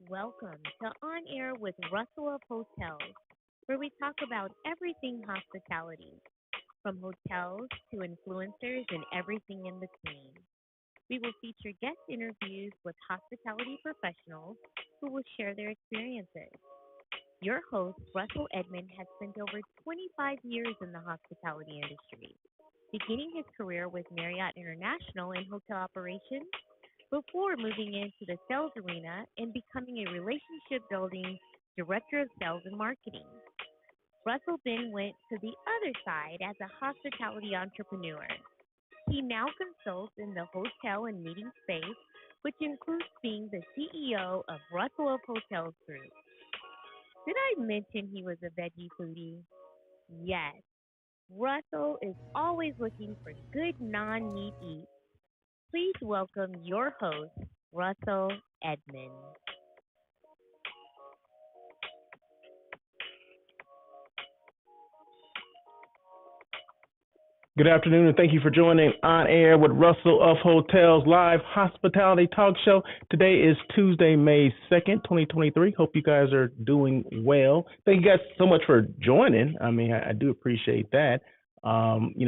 Welcome to On Air with Russell of Hotels, where we talk about everything hospitality, from hotels to influencers and everything in between. We will feature guest interviews with hospitality professionals who will share their experiences. Your host, Russell Edmond, has spent over 25 years in the hospitality industry, beginning his career with Marriott International in hotel operations before moving into the sales arena and becoming a relationship building director of sales and marketing. Russell then went to the other side as a hospitality entrepreneur. He now consults in the hotel and meeting space, which includes being the CEO of Russell of Hotels Group. Did I mention he was a veggie foodie? Yes. Russell is always looking for good non meat eats. Please welcome your host, Russell Edmond. Good afternoon, and thank you for joining On Air with Russell of Hotels live hospitality talk show. Today is Tuesday, May 2nd, 2023. Hope you guys are doing well. Thank you guys so much for joining. I do appreciate that.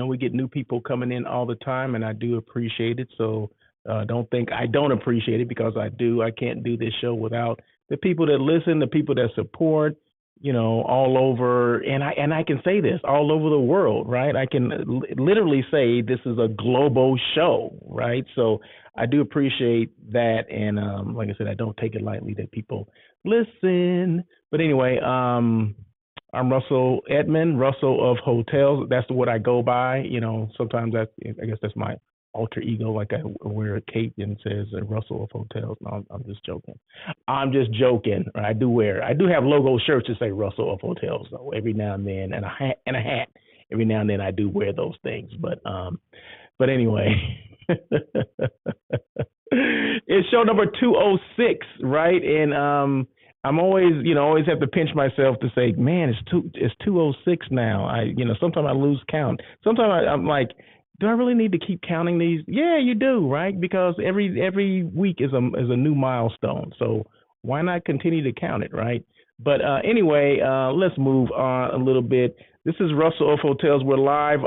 We get new people coming in all the time, and I do appreciate it. So don't think I don't appreciate it, because I do. I can't do this show without the people that listen, the people that support, all over, and I can say this, all over the world, right? I can literally say this is a global show, right? So I do appreciate that, and like I said, I don't take it lightly that people listen. But anyway, I'm Russell Edmond, Russell of Hotels. That's what I go by. Sometimes I guess that's my alter ego, like I wear a cape and says Russell of Hotels. No, I'm just joking. I'm just joking. I do have logo shirts that say Russell of Hotels, though, every now and then, and a hat. Every now and then I do wear those things. But anyway, it's show number 206, right? And I'm always have to pinch myself to say, man, it's 206 now. Sometimes I lose count. Sometimes I'm like, do I really need to keep counting these? Yeah, you do, right? Because every week is a new milestone. So why not continue to count it, right? But anyway, let's move on a little bit. This is Russell of Hotels. We're live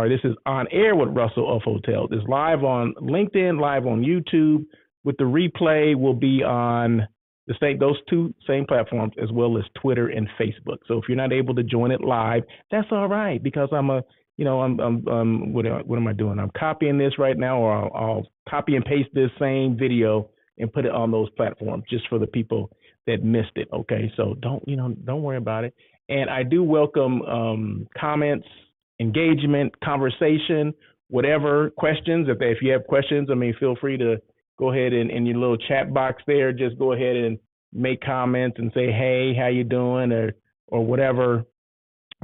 this is On Air with Russell of Hotels. It's live on LinkedIn, live on YouTube. With the replay, will be on those two same platforms, as well as Twitter and Facebook. So if you're not able to join it live, that's all right, because what am I doing? I'm copying this right now, or I'll copy and paste this same video and put it on those platforms just for the people that missed it. Okay, so don't worry about it. And I do welcome comments, engagement, conversation, whatever questions. If you have questions, feel free to go ahead and in your little chat box there, just go ahead and make comments and say, hey, how you doing, or whatever.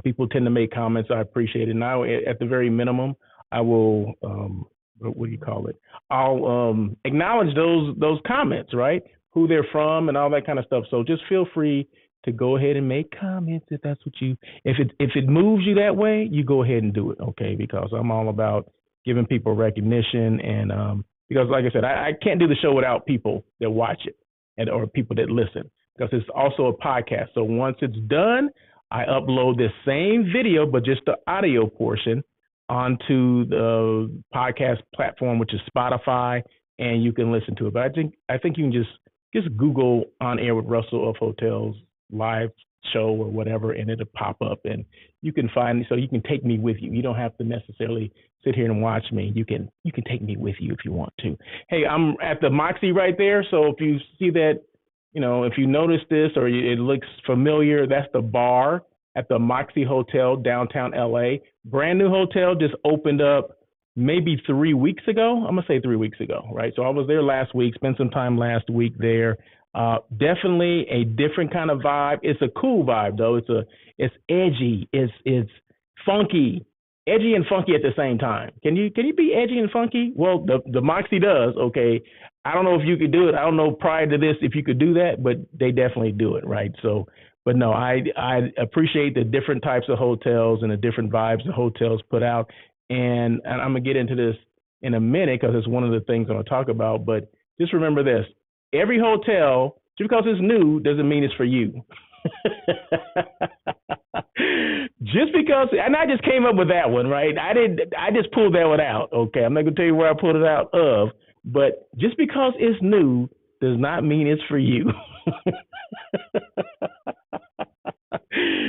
People tend to make comments. I appreciate it. Now, at the very minimum, I will, what do you call it? I'll acknowledge those comments, right? Who they're from and all that kind of stuff. So just feel free to go ahead and make comments if that's what if it moves you that way, you go ahead and do it, okay? Because I'm all about giving people recognition, and because, like I said, I can't do the show without people that watch it or people that listen, because it's also a podcast. So once it's done, I upload this same video, but just the audio portion, onto the podcast platform, which is Spotify, and you can listen to it. But I think you can just Google On Air with Russell of Hotels live show or whatever, and it'll pop up, and you can find me. So you can take me with you. You don't have to necessarily sit here and watch me. You can take me with you if you want to. Hey, I'm at the Moxie right there. So if you see that, if you notice this or it looks familiar, that's the bar at the Moxie Hotel, downtown LA. Brand new hotel, just opened up maybe 3 weeks ago. I'm going to say 3 weeks ago, right? So I was there last week, spent some time last week there. Definitely a different kind of vibe. It's a cool vibe, though. It's edgy. It's funky. Edgy and funky at the same time. Can you be edgy and funky? Well, the Moxie does, okay. I don't know if you could do it. I don't know prior to this if you could do that, but they definitely do it, right? So, but no, I appreciate the different types of hotels and the different vibes the hotels put out. And I'm going to get into this in a minute, because it's one of the things I'm going to talk about. But just remember this. Every hotel Just because it's new doesn't mean it's for you. Just because, and I just came up with that one, right? I just pulled that one out. Okay, I'm not gonna tell you where I pulled it out of, but just because it's new does not mean it's for you.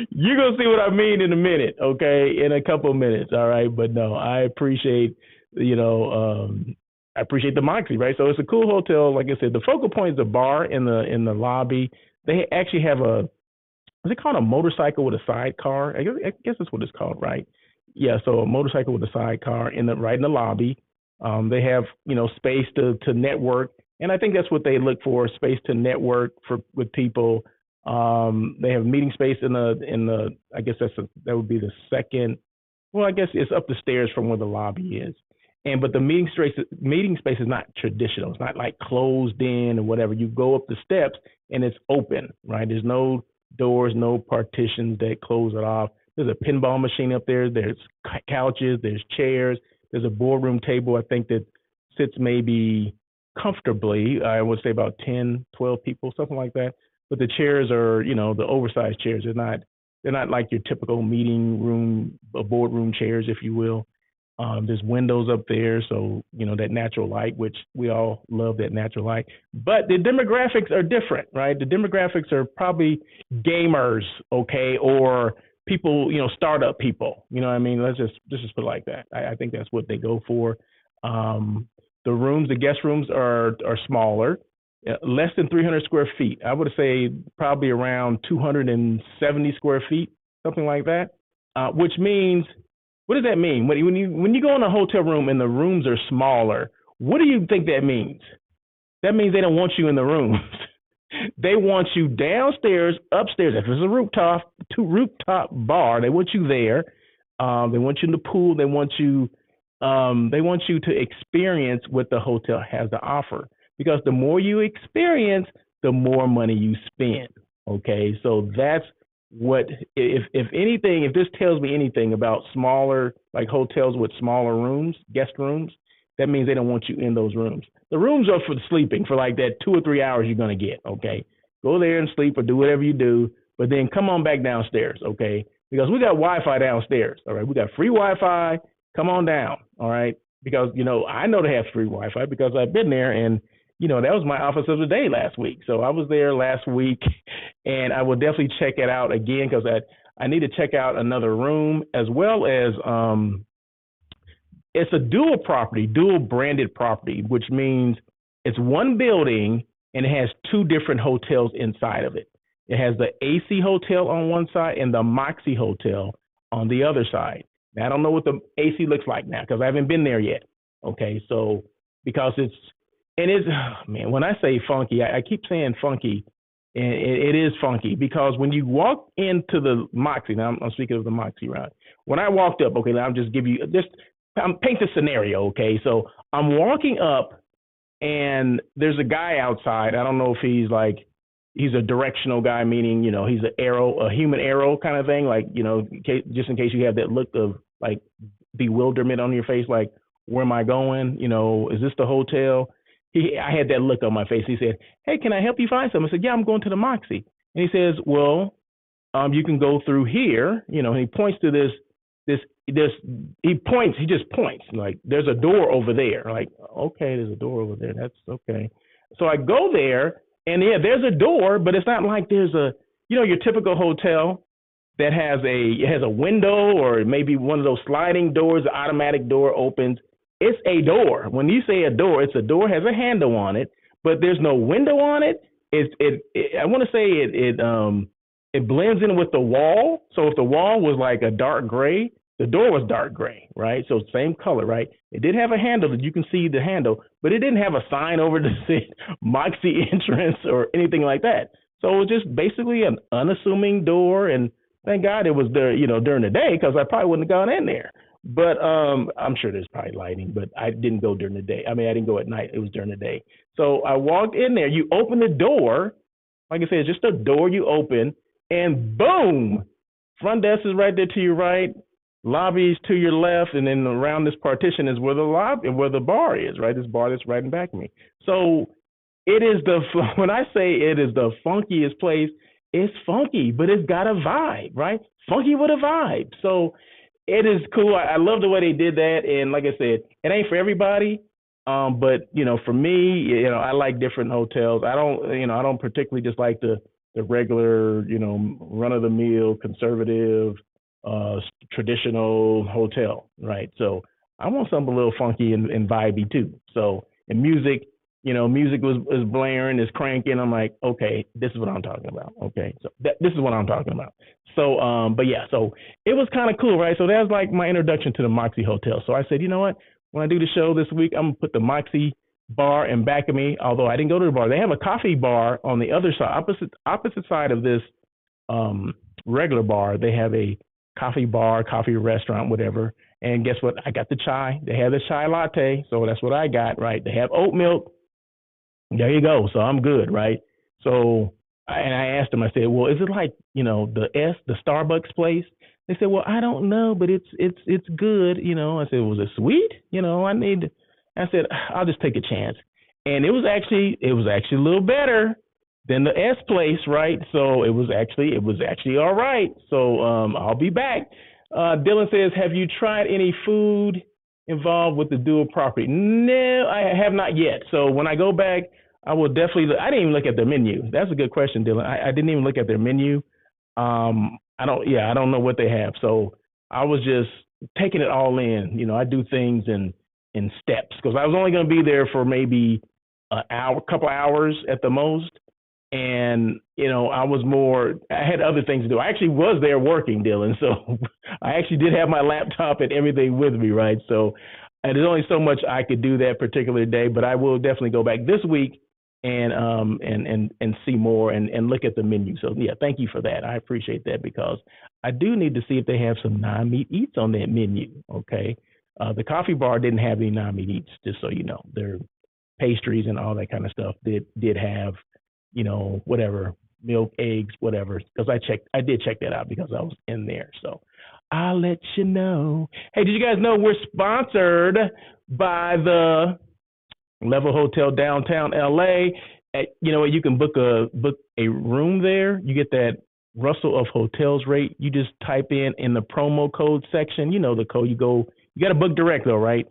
You're gonna see what I mean in a minute, okay? In a couple of minutes, all right? But no, I appreciate, I appreciate the Moxie, right? So it's a cool hotel. Like I said, the focal point is the bar in the lobby. They actually have is it called a motorcycle with a sidecar? I guess that's what it's called, right? Yeah, so a motorcycle with a sidecar right in the lobby. They have space to network, and I think that's what they look for: space to network with people. They have meeting space in the I guess that would be the second. Well, I guess it's up the stairs from where the lobby is. But the meeting space is not traditional. It's not like closed in or whatever. You go up the steps and it's open, right? There's no doors, no partitions that close it off. There's a pinball machine up there. There's couches. There's chairs. There's a boardroom table, I think, that sits maybe comfortably, I would say about 10, 12 people, something like that. But the chairs are, the oversized chairs. They're not like your typical meeting room, boardroom chairs, if you will. There's windows up there, so that natural light, which we all love, that natural light. But the demographics are different, right? The demographics are probably gamers, okay, or people, startup people. You know what I mean? Let's just put it like that. I think that's what they go for. The guest rooms are smaller, less than 300 square feet. I would say probably around 270 square feet, something like that. Which means, what does that mean? When you go in a hotel room and the rooms are smaller, what do you think that means? That means they don't want you in the rooms. They want you downstairs, upstairs. If it's a rooftop bar, they want you there. They want you in the pool. They want you to experience what the hotel has to offer. Because the more you experience, the more money you spend. Okay, so that's what, if anything, if this tells me anything about smaller, like hotels with smaller rooms, guest rooms, that means they don't want you in those rooms. The rooms are for sleeping, for like that 2 or 3 hours you're going to get, okay? Go there and sleep or do whatever you do, but then come on back downstairs, okay? Because we got Wi-Fi downstairs, all right? We got free Wi-Fi. Come on down, all right? Because, I know they have free Wi-Fi because I've been there, and that was my office of the day last week. So I was there last week, and I will definitely check it out again because I need to check out another room, as well as it's a dual branded property, which means it's one building and it has 2 different hotels inside of it. It has the AC Hotel on one side and the Moxie Hotel on the other side. Now, I don't know what the AC looks like now because I haven't been there yet. Okay, so because when I say funky, I keep saying funky, and it is funky because when you walk into the Moxie, now I'm speaking of the Moxie, right? When I walked up, okay, now I'm paint the scenario, okay? So I'm walking up, and there's a guy outside. I don't know if he's a directional guy, meaning, he's a human arrow kind of thing, like, just in case you have that look of like bewilderment on your face, like, where am I going? Is this the hotel? I had that look on my face. He said, "Hey, can I help you find something?" I said, "Yeah, I'm going to the Moxie." And he says, "Well, you can go through here." And he points to this. He just points like, "There's a door over there." Like, okay, there's a door over there. That's okay. So I go there, and yeah, there's a door, but it's not like there's your typical hotel that has a window or maybe one of those sliding doors, the automatic door opens. It's a door. When you say a door, it's a door, has a handle on it, but there's no window on it. I want to say it blends in with the wall. So if the wall was like a dark gray, the door was dark gray, right? So same color, right? It did have a handle that you can see the handle, but it didn't have a sign over to say Moxie entrance or anything like that. So it was just basically an unassuming door, and thank God it was there, during the day, because I probably wouldn't have gone in there. But I'm sure there's probably lighting, but I didn't go during the day. I mean, I didn't go at night. It was during the day. So I walked in there. You open the door. Like I said, it's just a door you open, and boom, front desk is right there to your right, lobby's to your left, and then around this partition is where the bar is, right? This bar that's right in back of me. So it is when I say it is the funkiest place, it's funky, but it's got a vibe, right? Funky with a vibe. So it is cool. I love the way they did that. And like I said, it ain't for everybody. But for me, I like different hotels. I don't particularly just like the regular, run of the mill, conservative, traditional hotel, right? So I want something a little funky and vibey too. So, and music, music was blaring, is cranking. I'm like, okay, this is what I'm talking about. Okay, so this is what I'm talking about. So, but yeah, so it was kind of cool, right? So that was like my introduction to the Moxie Hotel. So I said, you know what? When I do the show this week, I'm gonna put the Moxie bar in back of me. Although I didn't go to the bar, they have a coffee bar on the other side, opposite side of this regular bar. They have a coffee bar, coffee restaurant, whatever. And guess what? I got the chai. They have the chai latte, so that's what I got, right? They have oat milk. There you go. So I'm good, right? So, and I asked them, I said, well, is it like, the Starbucks place? They said, well, I don't know, but it's good. I said, was it sweet? I said, I'll just take a chance. And it was actually a little better than the S place, right? So it was actually all right. So I'll be back. Dylan says, have you tried any food involved with the dual property? No, I have not yet. So when I go back, I will definitely I didn't even look at their menu. That's a good question, Dylan. I didn't even look at their menu. I don't know what they have. So I was just taking it all in. I do things in steps because I was only going to be there for maybe an hour, couple hours at the most. And, I had other things to do. I actually was there working, Dylan. So I actually did have my laptop and everything with me, right? So there's only so much I could do that particular day, but I will definitely go back this week and see more and look at the menu. So yeah, thank you for that. I appreciate that because I do need to see if they have some non-meat eats on that menu. Okay. The coffee bar didn't have any non-meat eats, just so you know. Their pastries and all that kind of stuff did have, whatever, milk, eggs, whatever. Because I did check that out because I was in there. So I'll let you know. Hey, did you guys know we're sponsored by the Level Hotel downtown LA? You can book a room there. You get that Russell of Hotels rate. You just type in the promo code section. The code. You got to book direct though, right?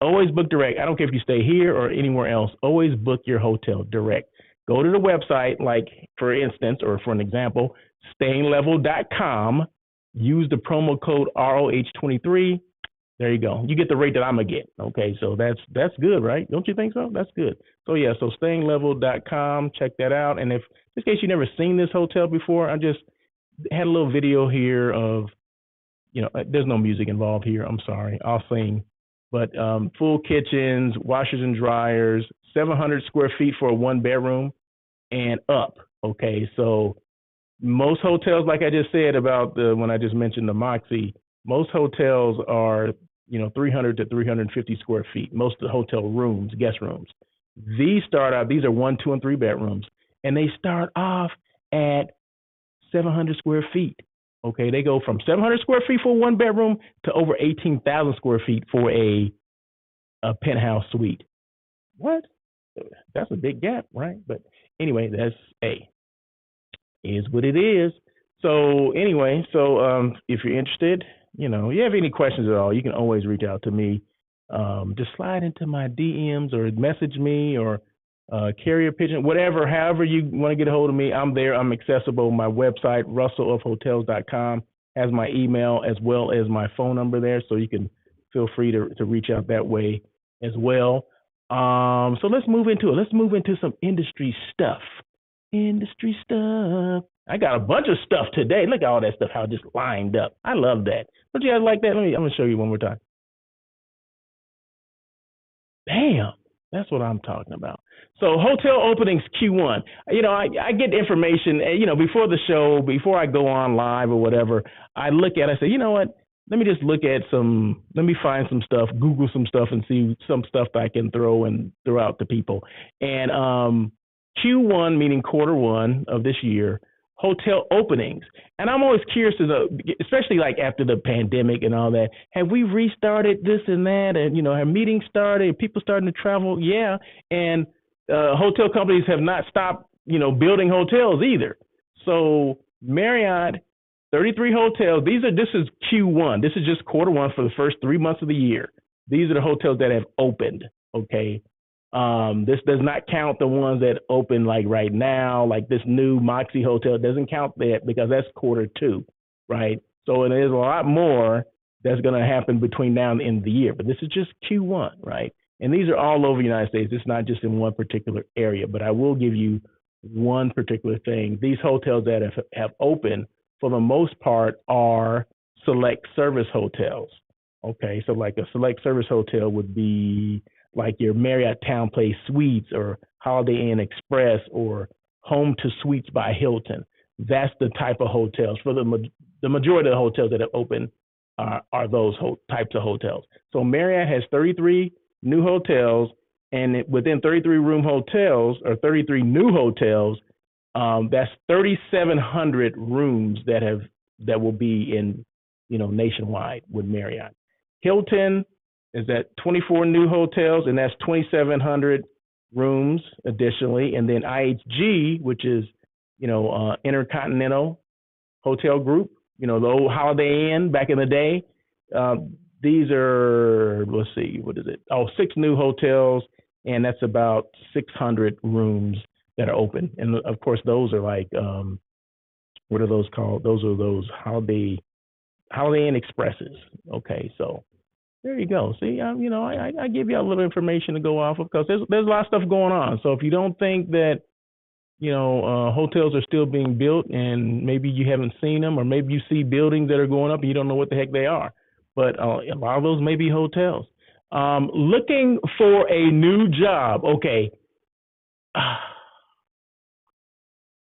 Always book direct. I don't care if you stay here or anywhere else. Always book your hotel direct. Go to the website, like for instance, or for an example, stayinglevel.com. Use the promo code ROH23. There you go. You get the rate that I'm gonna get. Okay, so that's good, right? Don't you think so? That's good. So yeah, so stayinglevel.com. Check that out. And if, just in case you've never seen this hotel before, I just had a little video here of, there's no music involved here. I'm sorry. I'll sing. But full kitchens, washers and dryers, 700 square feet for a 1-bedroom and up. Okay, so most hotels, like I just said about when I just mentioned the Moxie, most hotels are 300 to 350 square feet. Most of the hotel rooms, guest rooms. These are 1, 2, and 3 bedrooms, and they start off at 700 square feet. Okay, they go from 700 square feet for a 1-bedroom to over 18,000 square feet for a penthouse suite. What? That's a big gap, right? But anyway, that's is what it is. So anyway, if you're interested, you have any questions at all, you can always reach out to me. Just slide into my DMs or message me or carrier pigeon, whatever, however you want to get a hold of me. I'm there. I'm accessible. My website, russellofhotels.com, has my email as well as my phone number there, so you can feel free to reach out that way as well. So let's move into it. Let's move into some industry stuff. I got a bunch of stuff today. Look at all that stuff, how it just lined up. I love that. Don't you guys like that? I'm going to show you one more time. Bam. That's what I'm talking about. So hotel openings Q1. I get information, before the show, before I go on live or whatever, I say, you know what? Let me just let me find some stuff, Google some stuff and see some stuff that I can throw out to people. And Q1, meaning quarter one of this year, hotel openings. And I'm always curious to know, especially like after the pandemic and all that, have we restarted this and that? And, have meetings started? People starting to travel? Yeah. And hotel companies have not stopped, building hotels either. So Marriott, 33 hotels. This is Q1. This is just quarter one for the first 3 months of the year. These are the hotels that have opened. Okay. This does not count the ones that open like right now, like this new Moxie Hotel. It doesn't count that because that's quarter two, right? So there's a lot more that's going to happen between now and the end of the year. But this is just Q1, right? And these are all over the United States. It's not just in one particular area. But I will give you one particular thing. These hotels that have opened, for the most part, are select service hotels. Okay, so like a select service hotel would be like your Marriott Town Place Suites or Holiday Inn Express or Home to Suites by Hilton. That's the type of hotels. For the majority of the hotels that have opened are those types of hotels. So Marriott has 33 new hotels, and within 33 room hotels or 33 new hotels, that's 3,700 rooms that will be in, nationwide with Marriott. Hilton is at 24 new hotels, and that's 2,700 rooms additionally. And then IHG, which is, Intercontinental Hotel Group, the old Holiday Inn back in the day. These are, let's see, what is it? 6 new hotels, and that's about 600 rooms that are open. And of course, those are like, what are those called? Those are those Holiday Inn Expresses. Okay, so there you go. See, I give you a little information to go off of because there's a lot of stuff going on. So if you don't think that, hotels are still being built and maybe you haven't seen them, or maybe you see buildings that are going up and you don't know what the heck they are, but a lot of those may be hotels. Looking for a new job. Okay.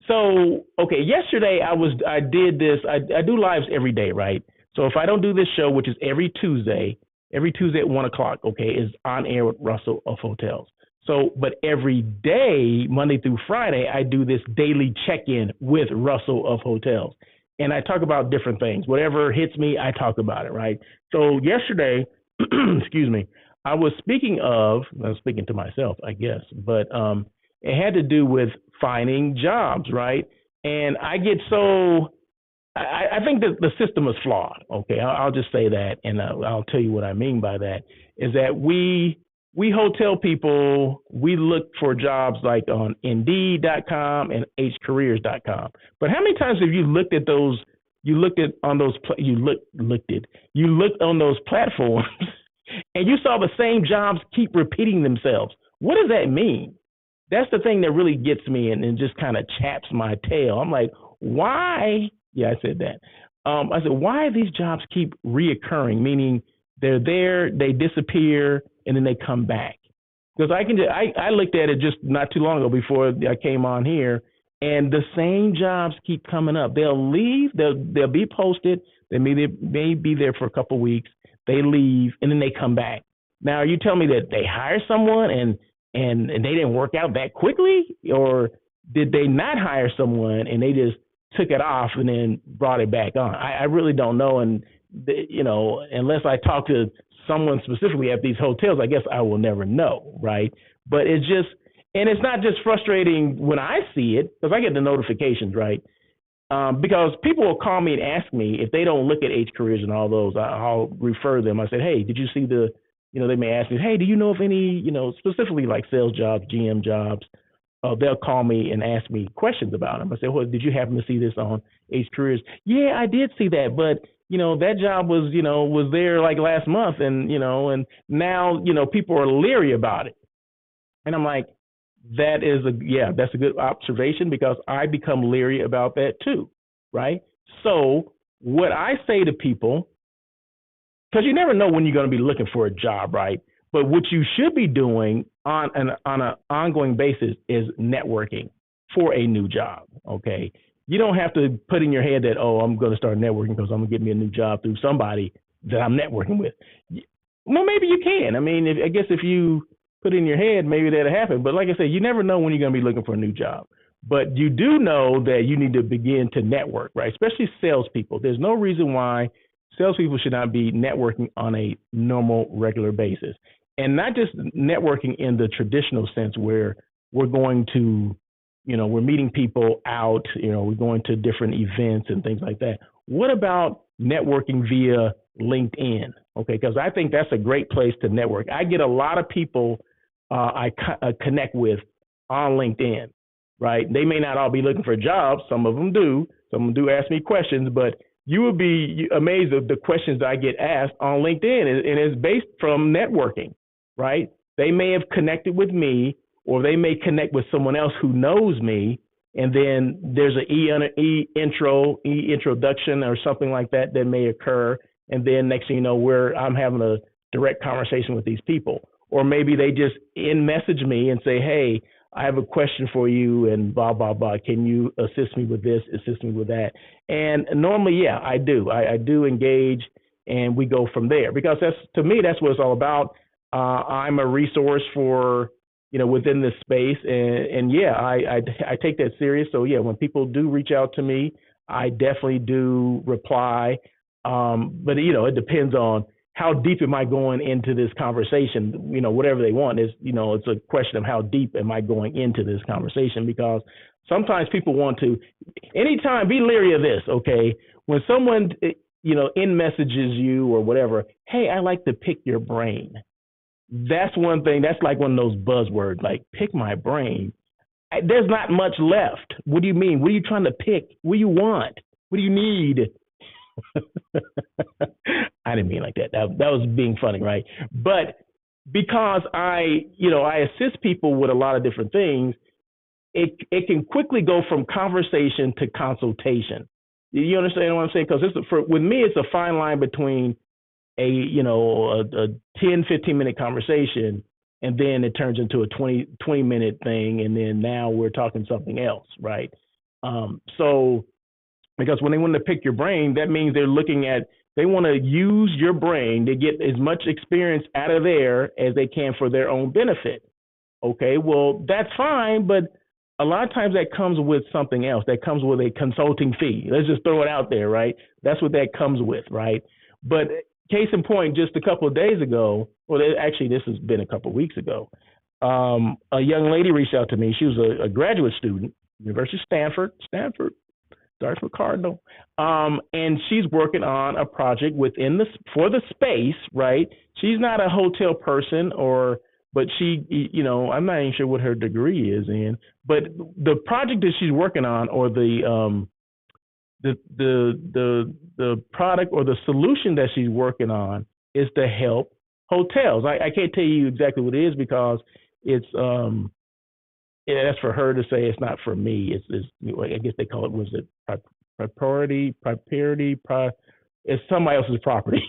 So, yesterday I did this. I do lives every day, right? So if I don't do this show, which is every Tuesday at 1:00, is On Air with Russell of Hotels. So, but every day, Monday through Friday, I do this daily check-in with Russell of Hotels. And I talk about different things. Whatever hits me, I talk about it, right? So yesterday, excuse me, I was speaking to myself, I guess, but it had to do with finding jobs, right? And I get I think that the system is flawed. Okay, I'll just say that, and I'll tell you what I mean by that. Is that we hotel people, we look for jobs like on Indeed.com and HCareers.com. But how many times have you looked at those? You looked on those platforms, and you saw the same jobs keep repeating themselves. What does that mean? That's the thing that really gets me and just kind of chaps my tail. I'm like, why? Yeah, I said that. I said, why these jobs keep reoccurring? Meaning they're there, they disappear, and then they come back. Because I looked at it just not too long ago before I came on here, and the same jobs keep coming up. They'll leave, they'll be posted, they may be there for a couple of weeks, they leave, and then they come back. Now, are you telling me that they hire someone and they didn't work out that quickly, or did they not hire someone and they just took it off and then brought it back on? I really don't know, and unless I talk to someone specifically at these hotels, I guess I will never know, right? But it's not just frustrating when I see it, because I get the notifications, right? Because people will call me and ask me if they don't look at H Careers and all those. I'll refer them. I said, hey, did you see they may ask me, hey, do you know of any, specifically like sales jobs, GM jobs? They'll call me and ask me questions about them. I say, well, did you happen to see this on H Careers? Yeah, I did see that, but that job was there like last month, and now people are leery about it. And I'm like, that's a good observation, because I become leery about that too, right? So what I say to people, because you never know when you're going to be looking for a job, right? But what you should be doing on an ongoing basis is networking for a new job, okay? You don't have to put in your head that, I'm going to start networking because I'm going to get me a new job through somebody that I'm networking with. Well, maybe you can. I mean, I guess if you put in your head, maybe that'll happen. But like I said, you never know when you're going to be looking for a new job. But you do know that you need to begin to network, right? Especially salespeople. There's no reason why salespeople should not be networking on a normal, regular basis. And not just networking in the traditional sense where, we're going to, we're meeting people out, we're going to different events and things like that. What about networking via LinkedIn? Okay, because I think that's a great place to network. I get a lot of people I connect with on LinkedIn, right? They may not all be looking for jobs. Some of them do. Some of them do ask me questions, but you would be amazed at the questions that I get asked on LinkedIn, and it's based from networking, right? They may have connected with me, or they may connect with someone else who knows me, and then there's an introduction or something like that that may occur, and then next thing you know, I'm having a direct conversation with these people. Or maybe they just message me and say, hey, I have a question for you and blah, blah, blah. Can you assist me with this, assist me with that? And normally, yeah, I do. I do engage, and we go from there, because to me, that's what it's all about. I'm a resource for, within this space. And yeah, I take that serious. So yeah, when people do reach out to me, I definitely do reply. But it depends on how deep am I going into this conversation. Whatever they want is, it's a question of how deep am I going into this conversation, because sometimes people want to, anytime, be leery of this, okay? When someone, in messages you or whatever, hey, I like to pick your brain. That's one thing, that's like one of those buzzwords, like pick my brain. There's not much left. What do you mean? What are you trying to pick? What do you want? What do you need? I didn't mean like that. That was being funny, right? But because I assist people with a lot of different things, it can quickly go from conversation to consultation. You understand what I'm saying? Because with me, it's a fine line between a 10, 15-minute conversation, and then it turns into a 20-minute thing, and then now we're talking something else, right? So because when they want to pick your brain, that means they want to use your brain to get as much experience out of there as they can for their own benefit. Okay, well, that's fine, but a lot of times that comes with something else. That comes with a consulting fee. Let's just throw it out there, right? That's what that comes with, right? But case in point, just a couple of days ago, actually this has been a couple of weeks ago, a young lady reached out to me. She was a graduate student, University of Stanford, starts with Cardinal, and she's working on a project for the space, right? She's not a hotel person, but she, I'm not even sure what her degree is in, but the project that she's working on, or the product or the solution that she's working on, is to help hotels. I can't tell you exactly what it is, because it's that's for her to say. It's not for me. It's I guess they call it, propriety. It's somebody else's property,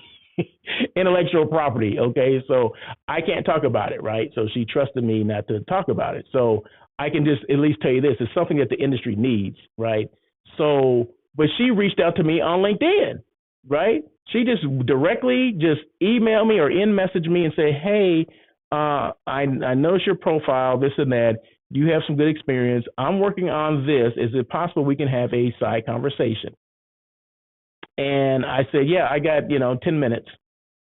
intellectual property. Okay, so I can't talk about it, right? So she trusted me not to talk about it. So I can just at least tell you this: it's something that the industry needs, right? So, but she reached out to me on LinkedIn, right? She just directly emailed me or messaged me and said, hey, I noticed your profile, this and that. You have some good experience. I'm working on this. Is it possible we can have a side conversation? And I said, yeah, I got, 10 minutes.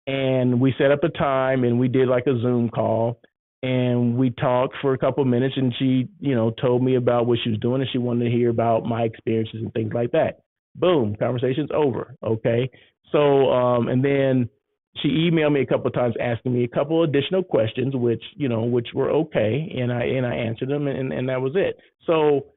And we set up a time, and we did like a Zoom call, and we talked for a couple of minutes, and she, told me about what she was doing, and she wanted to hear about my experiences and things like that. Boom, conversation's over. Okay. So, and then she emailed me a couple of times asking me a couple additional questions, which were okay. And I answered them, and that was it. So,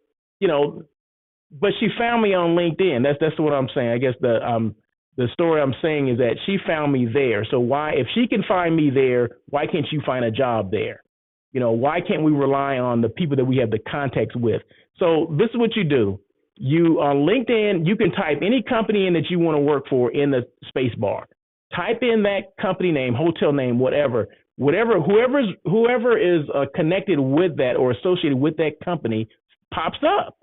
but she found me on LinkedIn. That's what I'm saying. I guess the story I'm saying is that she found me there. So if she can find me there, why can't you find a job there? Why can't we rely on the people that we have the contacts with? So this is what you do. You on LinkedIn, you can type any company in that you want to work for in the space bar. Type in that company name, hotel name, whatever, whoever is connected with that or associated with that company pops up.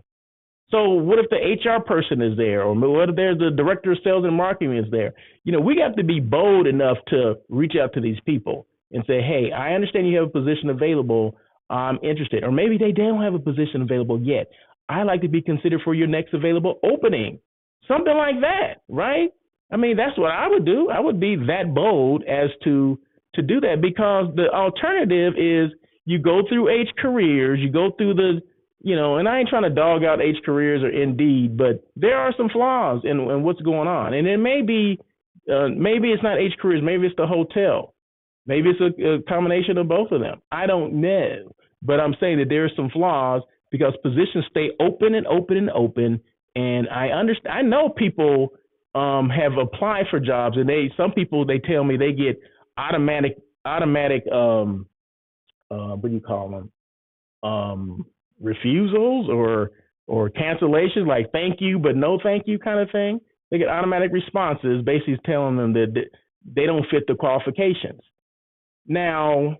So what if the HR person is there, or what if there's the director of sales and marketing is there? We have to be bold enough to reach out to these people and say, hey, I understand you have a position available. I'm interested. Or maybe they don't have a position available yet. I'd like to be considered for your next available opening. Something like that, right? I mean, that's what I would do. I would be that bold as to do that, because the alternative is you go through H Careers, you go through the, and I ain't trying to dog out H Careers or Indeed, but there are some flaws in what's going on. And it may be, maybe it's not H Careers, maybe it's the hotel. Maybe it's a combination of both of them. I don't know. But I'm saying that there are some flaws because positions stay open and open and open. And I know people have applied for jobs, and some people, they tell me they get automatic what do you call them? Refusals or cancellations, like thank you but no thank you kind of thing. They get automatic responses basically telling them that they don't fit the qualifications. Now,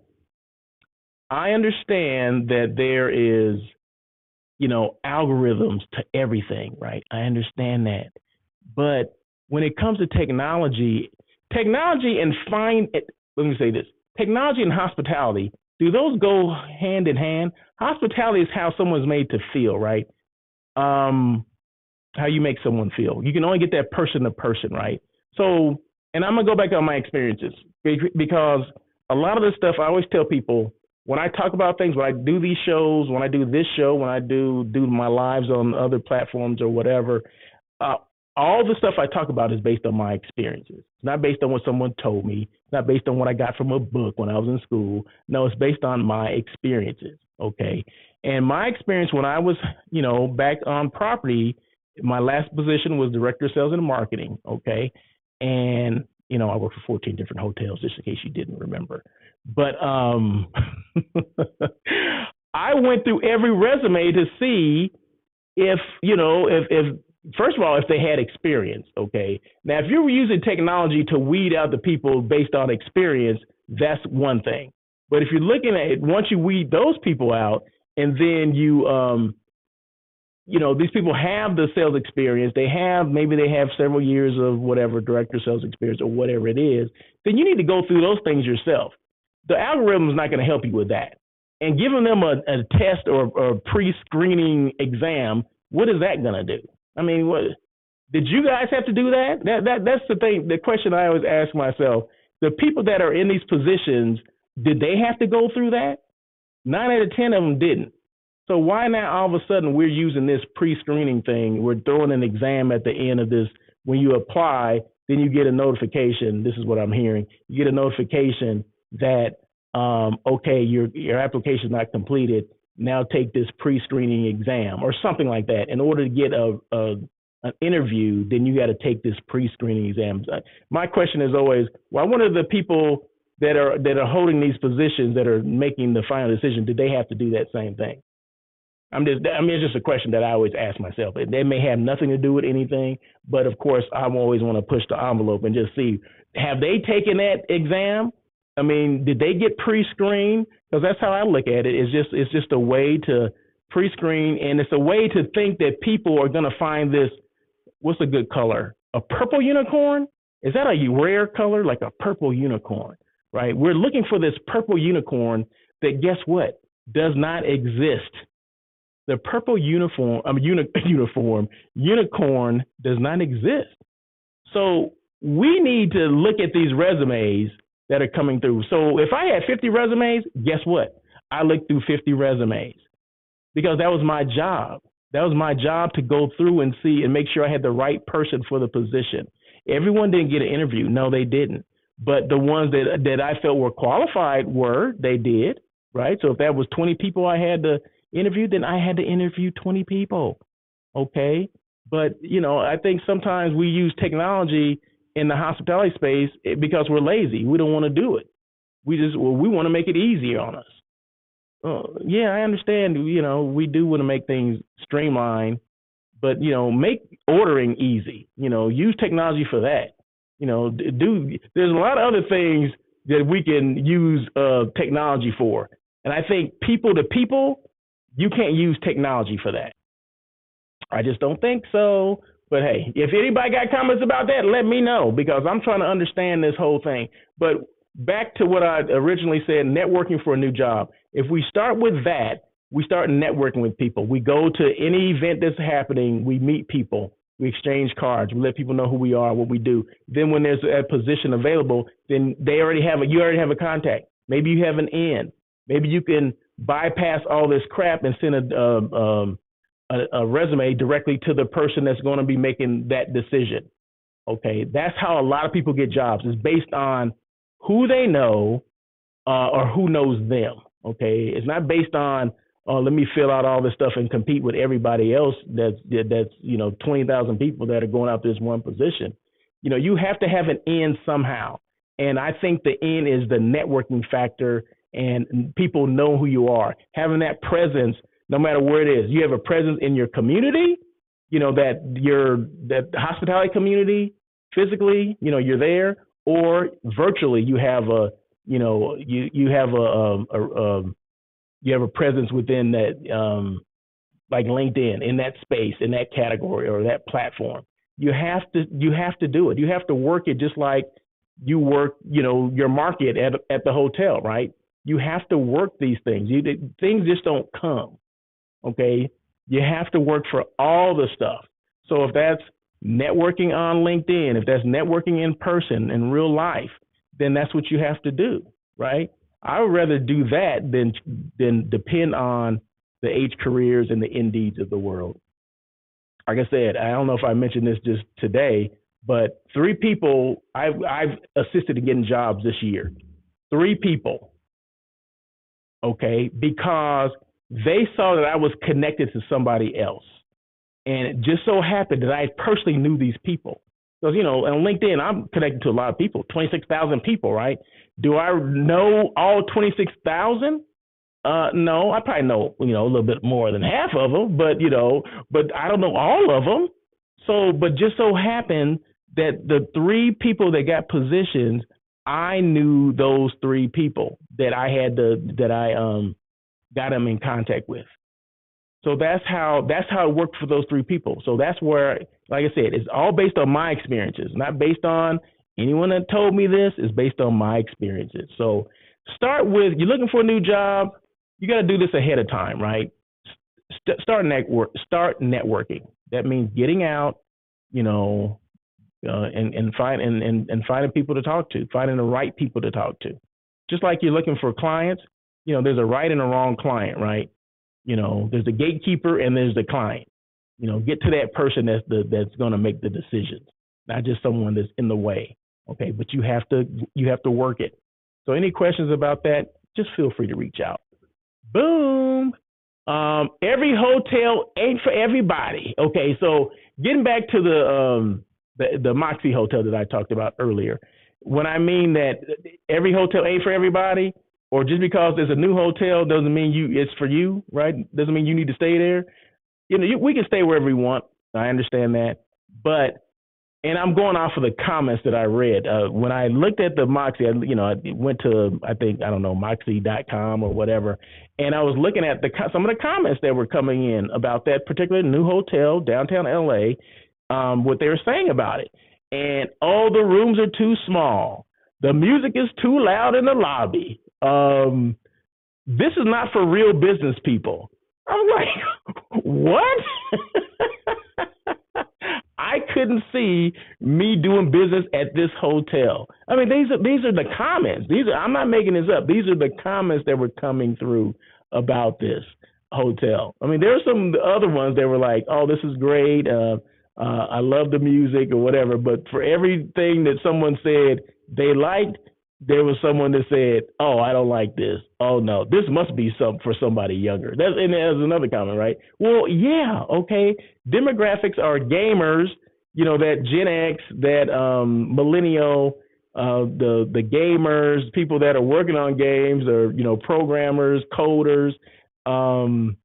I understand that there is, algorithms to everything, right? I understand that. But when it comes to technology and let me say this, technology and hospitality, do those go hand in hand? Hospitality is how someone's made to feel, right? How you make someone feel. You can only get that person to person, right? So, and I'm going to go back on my experiences because a lot of this stuff, I always tell people, when I talk about things, when I do these shows, when I do this show, when I do my lives on other platforms or whatever, all the stuff I talk about is based on my experiences. It's not based on what someone told me. It's not based on what I got from a book when I was in school. No, it's based on my experiences, okay? And my experience when I was, back on property, my last position was director of sales and marketing, okay? And, I worked for 14 different hotels, just in case you didn't remember. But I went through every resume to see if first of all, if they had experience, okay? Now, if you were using technology to weed out the people based on experience, that's one thing. But if you're looking at it, once you weed those people out and then these people have the sales experience, maybe they have several years of whatever, director sales experience or whatever it is, then you need to go through those things yourself. The algorithm is not going to help you with that. And giving them a test or a pre-screening exam, what is that going to do? I mean, what did you guys have to do that? That's the thing. The question I always ask myself: the people that are in these positions, did they have to go through that? 9 out of 10 of them didn't. So why now all of a sudden we're using this pre-screening thing? We're throwing an exam at the end of this. When you apply, then you get a notification. This is what I'm hearing. You get a notification that okay, your application is not completed. Now take this pre-screening exam or something like that. In order to get an interview, then you got to take this pre-screening exam. My question is always, why one of the people that are holding these positions that are making the final decision, did they have to do that same thing? It's just a question that I always ask myself. They may have nothing to do with anything, but of course, I always want to push the envelope and just see, have they taken that exam? I mean, did they get pre-screened? Because that's how I look at it. It's just a way to pre-screen, and it's a way to think that people are going to find this. What's a good color? A purple unicorn? Is that a rare color, like a purple unicorn? Right? We're looking for this purple unicorn that, guess what, does not exist. The purple unicorn does not exist. So we need to look at these resumes that are coming through. So if I had 50 resumes, guess what? I looked through 50 resumes because that was my job. That was my job to go through and see and make sure I had the right person for the position. Everyone didn't get an interview. No, they didn't. But the ones that I felt were qualified they did, right? So if that was 20 people I had to interview, then I had to interview 20 people, okay? But, I think sometimes we use technology in the hospitality space because we're lazy. We don't want to do it. We want to make it easier on us. Yeah, I understand, we do want to make things streamlined, but, make ordering easy, use technology for that. There's a lot of other things that we can use technology for. And I think people to people, you can't use technology for that. I just don't think so. But hey, if anybody got comments about that, let me know, because I'm trying to understand this whole thing. But back to what I originally said, networking for a new job. If we start with that, we start networking with people. We go to any event that's happening, we meet people, we exchange cards, we let people know who we are, what we do. Then when there's a position available, then you already have a contact. Maybe you have an in. Maybe you can bypass all this crap and send a resume directly to the person that's going to be making that decision. Okay, that's how a lot of people get jobs. It's based on who they know or who knows them. Okay, it's not based on let me fill out all this stuff and compete with everybody else. That's 20,000 people that are going out this one position. You have to have an in somehow, and I think the in is the networking factor, and people know who you are, having that presence no matter where it is. You have a presence in your community, that hospitality community physically, you're there, or virtually you have you have a presence within that, like LinkedIn, in that space, in that category or that platform. You have to do it. You have to work it just like you work, your market at the hotel, right? You have to work these things. Things just don't come. Okay, you have to work for all the stuff. So if that's networking on LinkedIn, if that's networking in person, in real life, then that's what you have to do, right? I would rather do that than depend on the H careers and the Indeeds of the world. Like I said, I don't know if I mentioned this just today, but 3 people I've assisted in getting jobs this year. 3 people, okay, because they saw that I was connected to somebody else. And it just so happened that I personally knew these people. Because, on LinkedIn, I'm connected to a lot of people, 26,000 people, right? Do I know all 26,000? No, I probably know, a little bit more than half of them, but I don't know all of them. So, but just so happened that the 3 people that got positions, I knew those 3 people that I got them in contact with. So that's how it worked for those 3 people. So that's where, like I said, it's all based on my experiences, not based on anyone that told me this. It's based on my experiences. So start with, you're looking for a new job, you got to do this ahead of time, right? Start networking. That means getting out, and finding people to talk to, finding the right people to talk to. Just like you're looking for clients, there's a right and a wrong client, right? There's the gatekeeper and there's the client. Get to that person that's going to make the decisions, not just someone that's in the way. Okay, but you have to work it. So any questions about that, just feel free to reach out. Boom. Every hotel ain't for everybody. Okay, so getting back to the Moxie Hotel that I talked about earlier, when I mean that every hotel ain't for everybody, or just because there's a new hotel doesn't mean it's for you, right? Doesn't mean you need to stay there. We can stay wherever we want. I understand that, and I'm going off of the comments that I read. When I looked at the Moxie, I went to, Moxie.com or whatever, and I was looking at some of the comments that were coming in about that particular new hotel, downtown LA, what they were saying about it. And all the rooms are too small. The music is too loud in the lobby. This is not for real business people. I'm like, what? I couldn't see me doing business at this hotel. I mean, these are the comments. I'm not making this up. These are the comments that were coming through about this hotel. I mean, there are some other ones that were like, oh, this is great. I love the music or whatever. But for everything that someone said they liked, there was someone that said, oh, I don't like this. Oh, no, this must be for somebody younger. And there's another comment, right? Well, yeah, okay. Demographics are gamers, that Gen X, that millennial, the gamers, people that are working on games, or, programmers, coders, and,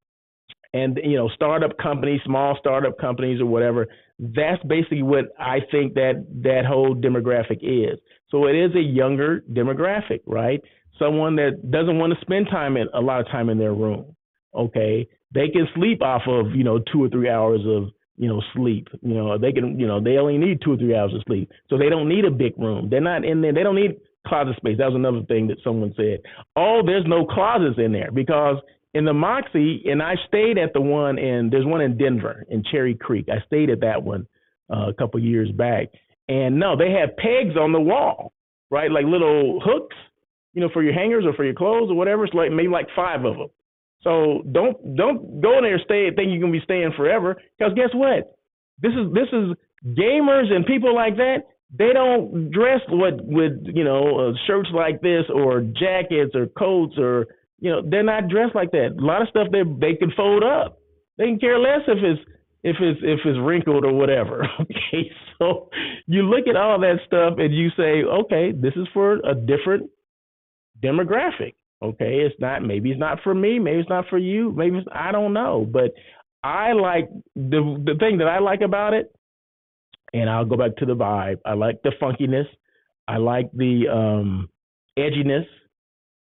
startup companies, small startup companies or whatever. That's basically what I think that whole demographic is. So it is a younger demographic, right? Someone that doesn't want to spend a lot of time in their room. Okay. They can sleep off of, 2 or 3 hours of, sleep. They can, they only need 2 or 3 hours of sleep. So they don't need a big room. They're not in there. They don't need closet space. That was another thing that someone said. Oh, there's no closets in there, because in the Moxie, and I stayed at there's one in Denver, in Cherry Creek. I stayed at that one a couple years back. And no, they have pegs on the wall, right? Like little hooks, for your hangers or for your clothes or whatever. It's like maybe like 5 of them. So don't go in there and stay thinking you're gonna be staying forever. Because guess what? This is gamers and people like that. They don't dress with shirts like this or jackets or coats or they're not dressed like that. A lot of stuff they can fold up. They can care less if it's wrinkled or whatever. Okay, so you look at all that stuff and you say, okay, this is for a different demographic. Okay, maybe it's not for me, maybe it's not for you, I don't know. But I like the thing that I like about it, and I'll go back to the vibe. I like the funkiness, I like the edginess,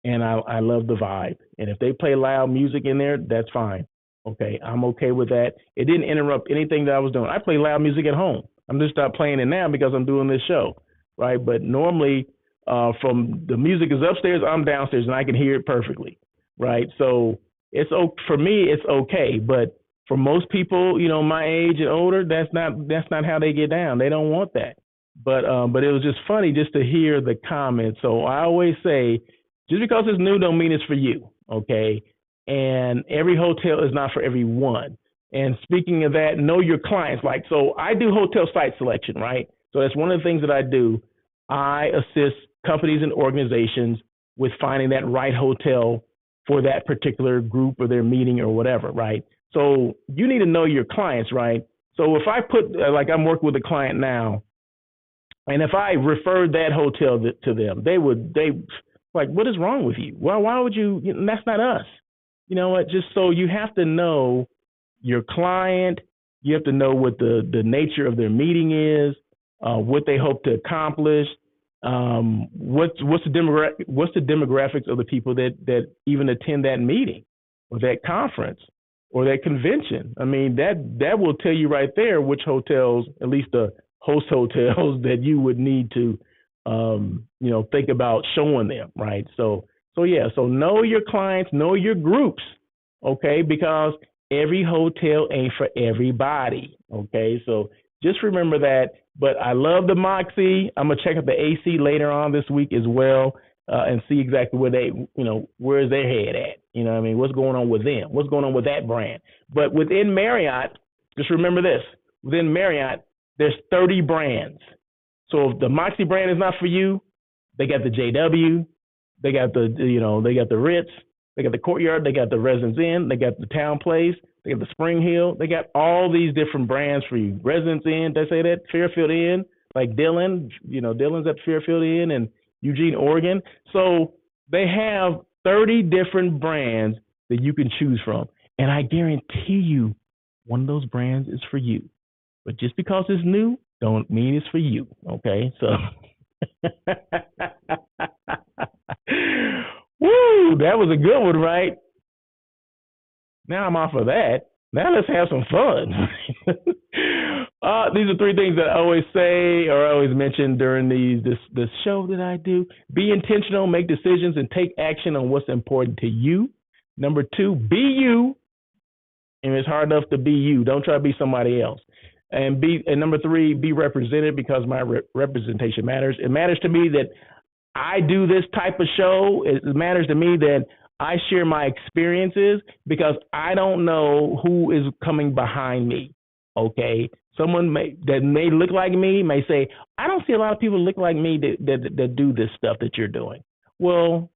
and I love the vibe. And if they play loud music in there, that's fine. Okay, I'm okay with that. It didn't interrupt anything that I was doing. I play loud music at home. I'm just not playing it now because I'm doing this show, right? But normally, from the music is upstairs, I'm downstairs, and I can hear it perfectly, right? So for me, it's okay. But for most people, my age and older, that's not how they get down. They don't want that. But it was just funny just to hear the comments. So I always say, just because it's new don't mean it's for you, okay? And every hotel is not for everyone. And speaking of that, know your clients. So I do hotel site selection, right? So that's one of the things that I do. I assist companies and organizations with finding that right hotel for that particular group or their meeting or whatever, right? So you need to know your clients, right? So if I put, like I'm working with a client now, and if I referred that hotel to them, they like, what is wrong with you? Well, why would you, that's not us. You know what? Just so you have to know your client, you have to know what the nature of their meeting is, what they hope to accomplish, what's the demographics of the people that even attend that meeting or that conference or that convention. I mean, that will tell you right there which hotels, at least the host hotels, that you would need to think about showing them, right? So know your clients, know your groups, okay? Because every hotel ain't for everybody, okay? So just remember that. But I love the Moxy. I'm gonna check out the AC later on this week as well, and see exactly where where's their head at. You know what I mean? What's going on with them? What's going on with that brand? But within Marriott, just remember this: within Marriott, there's 30 brands. So if the Moxy brand is not for you, they got the JW, they got they got the Ritz, they got the Courtyard, they got the Residence Inn, they got the Town Place, they got the Spring Hill, they got all these different brands for you. Residence Inn, they say that, Fairfield Inn, like Dillon, Dillon's at Fairfield Inn and Eugene, Oregon. So they have 30 different brands that you can choose from. And I guarantee you, one of those brands is for you. But just because it's new, don't mean it's for you, okay? So, woo, that was a good one, right? Now I'm off of that. Now let's have some fun. These are 3 things that I always say or I always mention during this show that I do. Be intentional, make decisions, and take action on what's important to you. Number 2, be you. And it's hard enough to be you. Don't try to be somebody else. And number 3, be represented, because my representation matters. It matters to me that I do this type of show. It matters to me that I share my experiences, because I don't know who is coming behind me. Okay, someone that may look like me may say, I don't see a lot of people look like me that do this stuff that you're doing. Well,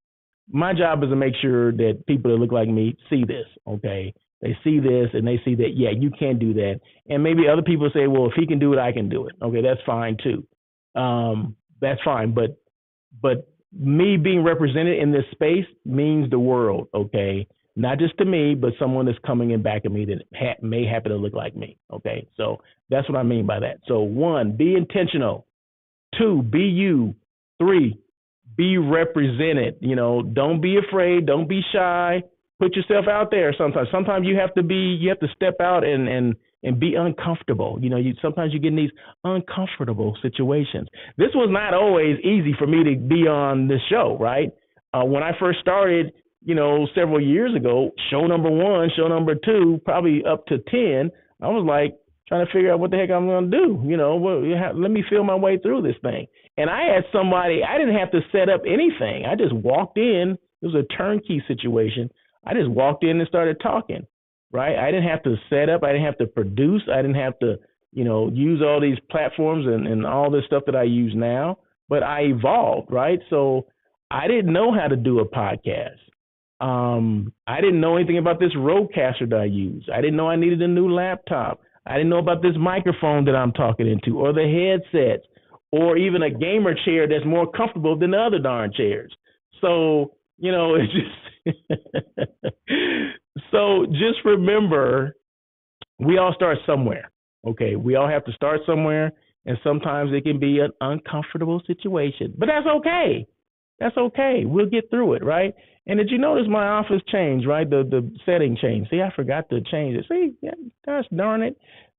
my job is to make sure that people that look like me see this. Okay. They see this and they see that, yeah, you can do that. And maybe other people say, well, if he can do it, I can do it. Okay, that's fine too. That's fine. But me being represented in this space means the world, okay? Not just to me, but someone that's coming in back of me that may happen to look like me, okay? So that's what I mean by that. So 1, be intentional. 2, be you. 3, be represented. Don't be afraid. Don't be shy. Put yourself out there sometimes. Sometimes you have to step out and be uncomfortable. Sometimes you get in these uncomfortable situations. This was not always easy for me to be on this show, right? When I first started, several years ago, show number 1, show number 2, probably up to 10, I was like trying to figure out what the heck I'm going to do. Let me feel my way through this thing. And I had somebody, I didn't have to set up anything. I just walked in. It was a turnkey situation. I just walked in and started talking, right? I didn't have to set up. I didn't have to produce. I didn't have to, use all these platforms and all this stuff that I use now. But I evolved, right? So I didn't know how to do a podcast. I didn't know anything about this Rodecaster that I use. I didn't know I needed a new laptop. I didn't know about this microphone that I'm talking into, or the headsets, or even a gamer chair that's more comfortable than the other darn chairs. So, it's just so just remember, we all start somewhere. Okay, we all have to start somewhere, and sometimes it can be an uncomfortable situation, but that's okay. That's okay. We'll get through it, right? And did you notice my office changed, right? The setting changed. See, I forgot to change it. See, yeah, gosh darn it.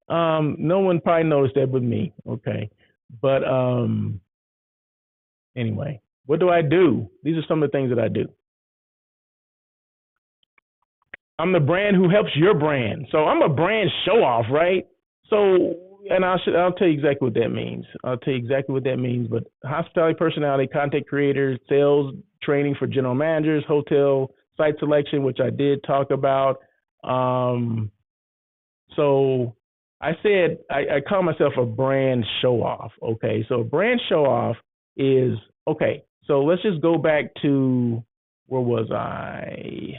No one probably noticed that but me. Okay. But anyway, what do I do? These are some of the things that I do. I'm the brand who helps your brand. So I'm a brand show off, right? So, and I'll tell you exactly what that means. But hospitality personality, content creators, sales training for general managers, hotel site selection, which I did talk about. So I said I call myself a brand show off. Okay, so a brand show off is okay. So let's just go back to, where was I?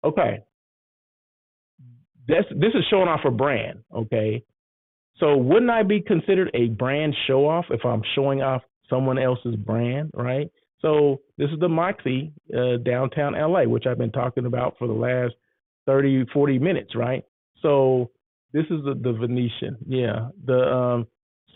Okay. This is showing off a brand, okay? So wouldn't I be considered a brand show off if I'm showing off someone else's brand, right? So this is the Moxie, downtown LA, which I've been talking about for the last 30, 40 minutes, right? So this is the Venetian, yeah.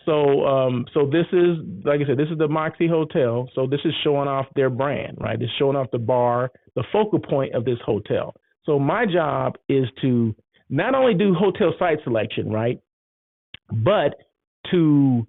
So this is, like I said, this is the Moxie Hotel. So this is showing off their brand, right? It's showing off the bar, the focal point of this hotel. So my job is to not only do hotel site selection, right, but to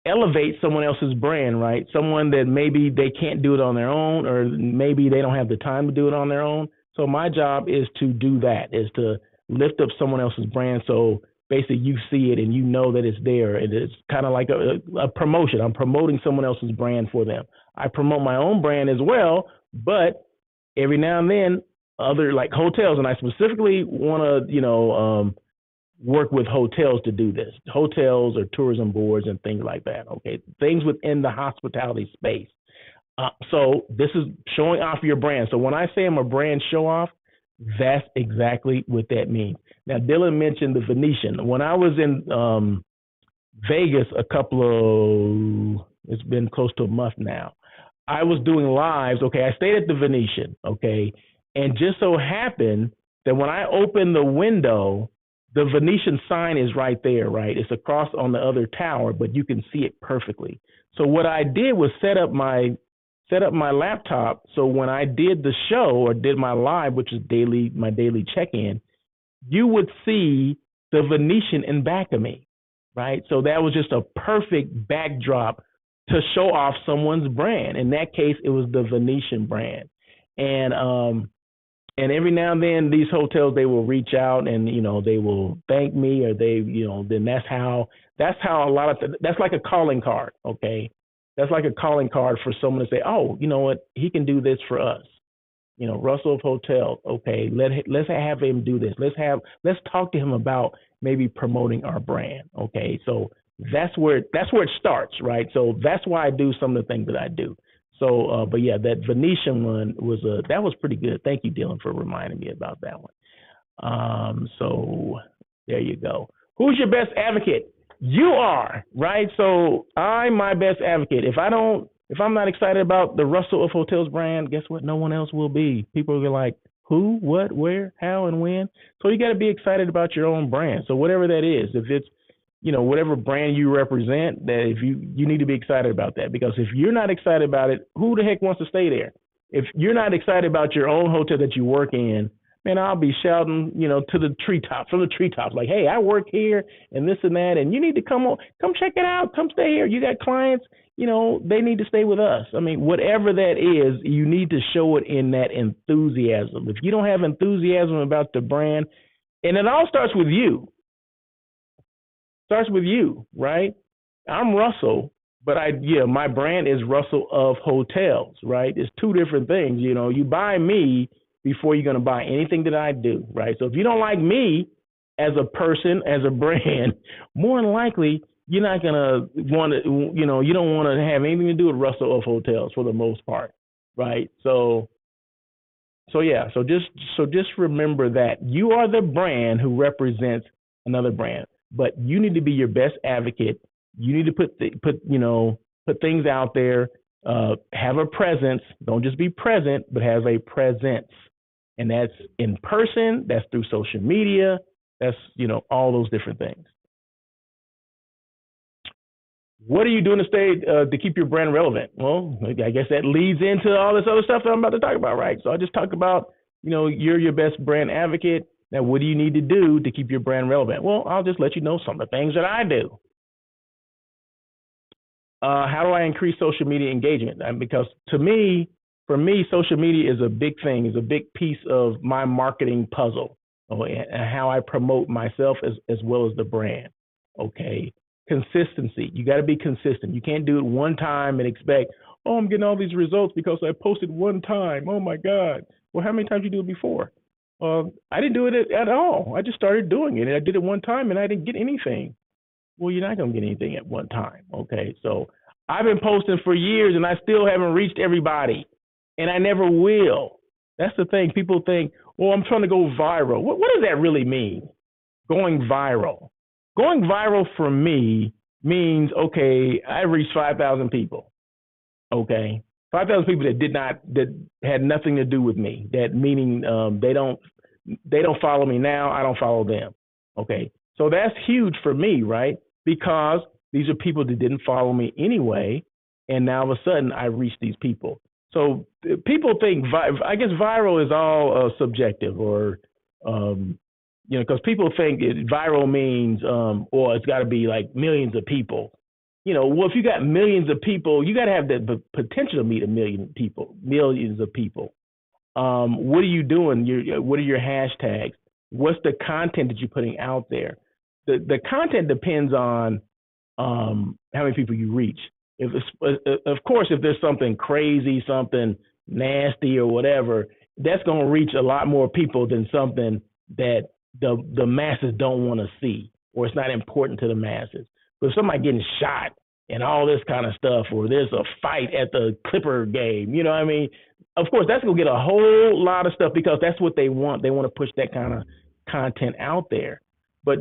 elevate someone else's brand, right? Someone that maybe they can't do it on their own, or maybe they don't have the time to do it on their own. So my job is to do that, is to lift up someone else's brand. So basically you see it and you know that it's there. And it's kind of like a promotion. I'm promoting someone else's brand for them. I promote my own brand as well, but every now and then other like hotels, and I specifically want to, work with hotels to do this, hotels or tourism boards and things like that. Okay. Things within the hospitality space. So this is showing off your brand. So when I say I'm a brand show off, that's exactly what that means. Now, Dylan mentioned the Venetian. When I was in Vegas it's been close to a month now, I was doing lives. Okay. I stayed at the Venetian. Okay. And just so happened that when I opened the window, the Venetian sign is right there, right? It's across on the other tower, but you can see it perfectly. So what I did was set up my laptop. So when I did the show or did my live, which is my daily check-in, you would see the Venetian in back of me, right? So that was just a perfect backdrop to show off someone's brand. In that case, it was the Venetian brand. And every now and then these hotels, they will reach out and, they will thank me, or then that's how that's like a calling card. Okay. That's like a calling card for someone to say, oh, you know what? He can do this for us. Russell of Hotel. Okay. Let's have him do this. Let's talk to him about maybe promoting our brand. Okay. So that's where it starts. Right. So that's why I do some of the things that I do. So, but yeah, that Venetian one that was pretty good. Thank you, Dylan, for reminding me about that one. So there you go. Who's your best advocate? You are, right? So I'm my best advocate. If I'm not excited about the Russell of Hotels brand, guess what? No one else will be. People are like, who, what, where, how, and when. So you got to be excited about your own brand. So whatever that is, if it's, whatever brand you represent, that if you need to be excited about that, because if you're not excited about it, who the heck wants to stay there? If you're not excited about your own hotel that you work in, man, I'll be shouting, to the treetops, from the treetops, like, hey, I work here and this and that, and you need to come check it out, come stay here. You got clients, they need to stay with us. I mean, whatever that is, you need to show it in that enthusiasm. If you don't have enthusiasm about the brand, and it all starts with you. Starts with you, right? I'm Russell, but my brand is Russell of Hotels, right? It's two different things. You buy me before you're going to buy anything that I do, right? So if you don't like me as a person, as a brand, more than likely you're not going to want to, you don't want to have anything to do with Russell of Hotels for the most part, right? So just remember that you are the brand who represents another brand, but you need to be your best advocate. You need to put things out there, have a presence. Don't just be present, but have a presence. And that's in person, that's through social media, that's, all those different things. What are you doing to stay, to keep your brand relevant? Well, I guess that leads into all this other stuff that I'm about to talk about, right? So I just talked about, you're your best brand advocate. Now, what do you need to do to keep your brand relevant? Well, I'll just let you know some of the things that I do. How do I increase social media engagement? Because for me, social media is a big thing, is a big piece of my marketing puzzle, and how I promote myself as well as the brand. Okay. Consistency. You got to be consistent. You can't do it one time and expect, I'm getting all these results because I posted one time. Oh my God. Well, how many times did you do it before? I didn't do it at all. I just started doing it, and I did it one time and I didn't get anything. Well, you're not going to get anything at one time. Okay. So I've been posting for years and I still haven't reached everybody, and I never will. That's the thing. People think, I'm trying to go viral. What does that really mean? Going viral. Going viral for me means, okay, I reached 5,000 people. Okay. 5,000 people that had nothing to do with me. That meaning they don't follow me now. I don't follow them. Okay. So that's huge for me, right? Because these are people that didn't follow me anyway, and now all of a sudden I reach these people. So people think, I guess viral is all subjective, or because people think viral means, it's got to be like millions of people. Well, if you got millions of people, you got to have the potential to meet millions of people. What are you doing? What are your hashtags? What's the content that you're putting out there? The content depends on how many people you reach. Of course, if there's something crazy, something nasty or whatever, that's going to reach a lot more people than something that the masses don't want to see, or it's not important to the masses. But if somebody getting shot and all this kind of stuff, or there's a fight at the Clipper game, you know what I mean? Of course, that's going to get a whole lot of stuff because that's what they want. They want to push that kind of content out there. But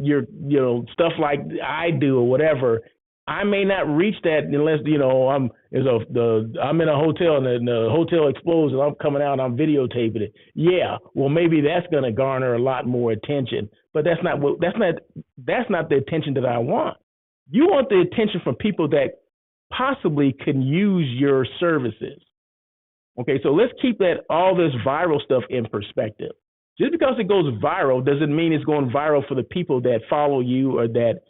stuff like I do or whatever, I may not reach that unless, I'm in a hotel and the hotel explodes and I'm coming out and I'm videotaping it. Yeah, well, maybe that's going to garner a lot more attention, but that's not the attention that I want. You want the attention from people that possibly can use your services. Okay, so let's keep all this viral stuff in perspective. Just because it goes viral doesn't mean it's going viral for the people that follow you or that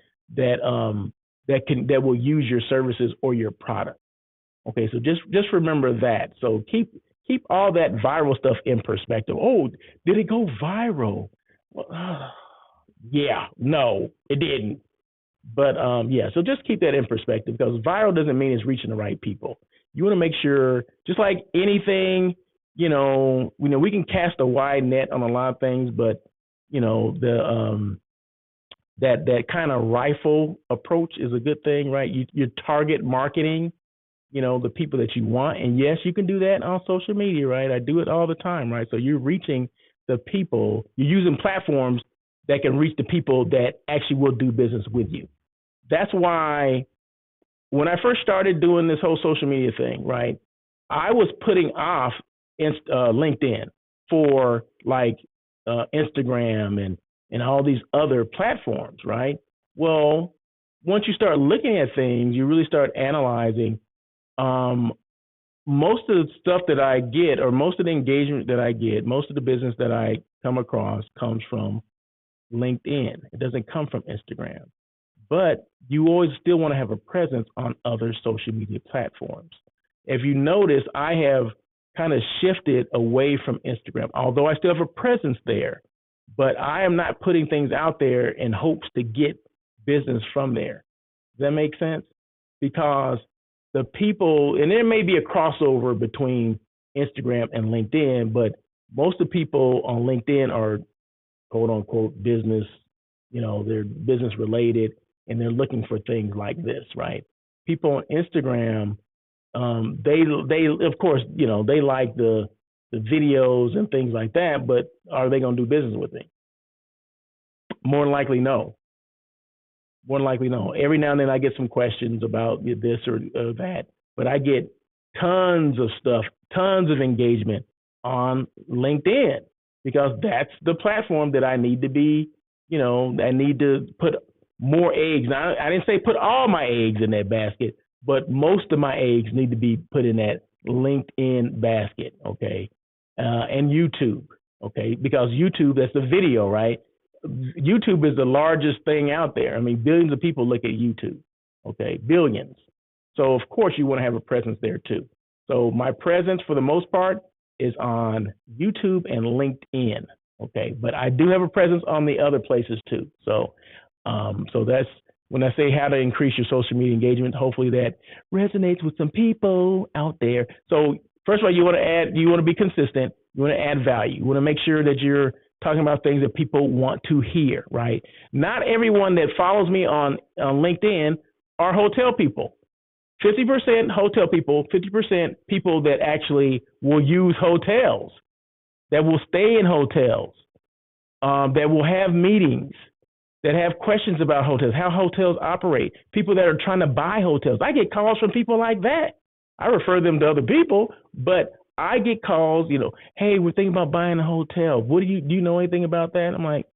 will use your services or your product. Okay, so just remember that. So keep all that viral stuff in perspective. Oh, did it go viral? Well, yeah, no, it didn't. But so just keep that in perspective, because viral doesn't mean it's reaching the right people. You want to make sure, just like anything, we can cast a wide net on a lot of things, but that kind of rifle approach is a good thing, right? You target marketing, the people that you want. And yes, you can do that on social media, right? I do it all the time, right? So you're reaching the people, you're using platforms that can reach the people that actually will do business with you. That's why when I first started doing this whole social media thing, right, I was putting off LinkedIn for like Instagram and all these other platforms, right? Well, once you start looking at things, you really start analyzing, most of the stuff that I get, or most of the engagement that I get, most of the business that I come across comes from LinkedIn. It doesn't come from Instagram. But you always still want to have a presence on other social media platforms. If you notice, I have kind of shifted away from Instagram, although I still have a presence there, but I am not putting things out there in hopes to get business from there. Does that make sense? Because the people, and there may be a crossover between Instagram and LinkedIn, but most of the people on LinkedIn are quote unquote business, they're business related and they're looking for things like this, right? People on Instagram, they of course, they like the videos and things like that, but are they going to do business with me? More than likely, no. More than likely, no. Every now and then I get some questions about this or that, but I get tons of stuff, tons of engagement on LinkedIn because that's the platform that I need to be, I need to put more eggs. Now, I didn't say put all my eggs in that basket, but most of my eggs need to be put in that LinkedIn basket, okay? And YouTube, okay? Because YouTube, that's the video, right? YouTube is the largest thing out there. I mean, billions of people look at YouTube, okay? Billions. So, of course, you want to have a presence there too. So my presence, for the most part, is on YouTube and LinkedIn, okay? But I do have a presence on the other places too. So that's when I say how to increase your social media engagement. Hopefully that resonates with some people out there. So first of all, you want to be consistent. You want to add value. You want to make sure that you're talking about things that people want to hear, right? Not everyone that follows me on LinkedIn are hotel people. 50% hotel people, 50% people that actually will use hotels, that will stay in hotels, that will have meetings, that have questions about hotels, how hotels operate, people that are trying to buy hotels. I get calls from people like that. I refer them to other people, but I get calls, hey, we're thinking about buying a hotel. Do you know anything about that? I'm like,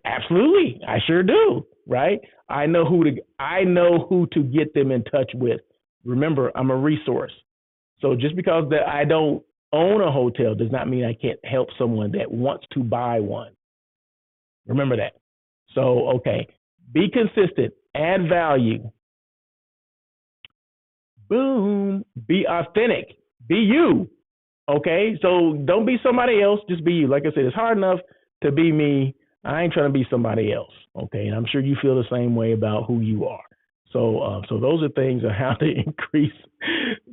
absolutely, I sure do, right? I know who to get them in touch with. Remember, I'm a resource. So just because that I don't own a hotel does not mean I can't help someone that wants to buy one. Remember that. So, okay, be consistent, add value. Boom, be authentic, be you. Okay, so don't be somebody else, just be you. Like I said, it's hard enough to be me. I ain't trying to be somebody else. Okay, and I'm sure you feel the same way about who you are. So those are things on how to increase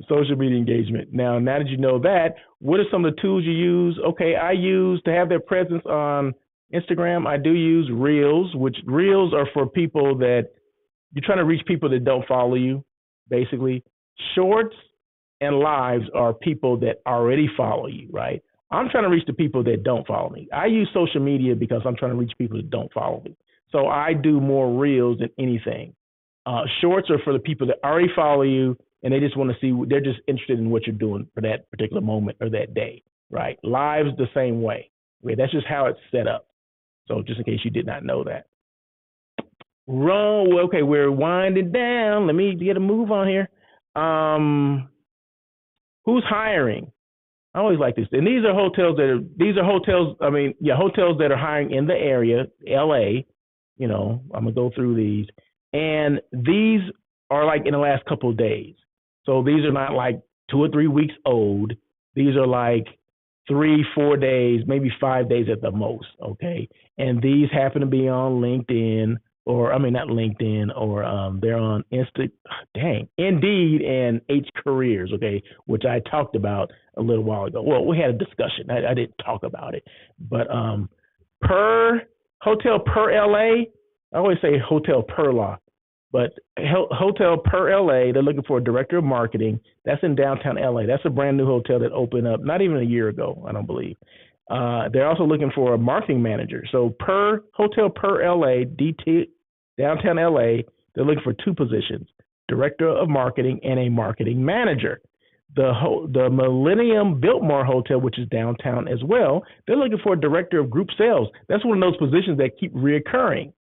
social media engagement. Now that you know that, what are some of the tools you use? Okay, I use to have their presence on Instagram. I do use Reels, which Reels are for people that you're trying to reach people that don't follow you, basically. Shorts and lives are people that already follow you, right? I'm trying to reach the people that don't follow me. I use social media because I'm trying to reach people that don't follow me. So I do more Reels than anything. Shorts are for the people that already follow you and they just want to see, they're just interested in what you're doing for that particular moment or that day, right? Lives the same way. Okay, that's just how it's set up. So just in case you did not know that. Okay, we're winding down. Let me get a move on here. Who's hiring? I always like this. And these are hotels hotels that are hiring in the area, LA. I'm gonna go through these. And these are like in the last couple of days. So these are not like 2 or 3 weeks old. These are like 3-4 days, maybe 5 days at the most. Okay. And these happen to be on LinkedIn, not LinkedIn, or they're on Indeed and H Careers, okay, which I talked about a little while ago. Well, we had a discussion. I didn't talk about it, but Hotel Per LA, I always say Hotel Per La, but Hotel Per LA, they're looking for a director of marketing. That's in downtown LA. That's a brand new hotel that opened up not even a year ago, I don't believe. They're also looking for a marketing manager. So Hotel Per LA, DT, downtown LA, they're looking for 2 positions, director of marketing and a marketing manager. The Millennium Biltmore Hotel, which is downtown as well, they're looking for a director of group sales. That's one of those positions that keep reoccurring.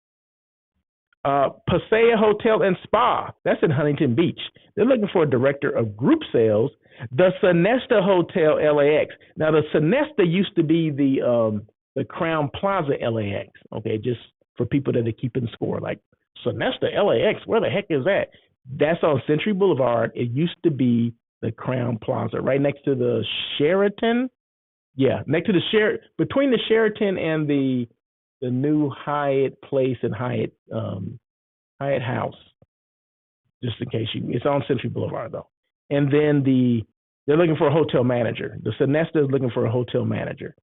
Paseo Hotel and Spa, that's in Huntington Beach. They're looking for a director of group sales. The Sonesta Hotel LAX. Now, the Sonesta used to be the Crown Plaza LAX, okay, just for people that are keeping score. Like, Sonesta LAX, where the heck is that? That's on Century Boulevard. It used to be the Crown Plaza, right next to the Sheraton. Yeah, next to the between the Sheraton and the new Hyatt Place and Hyatt House. Just in case it's on Century Boulevard though. And then they're looking for a hotel manager. The Sonesta is looking for a hotel manager.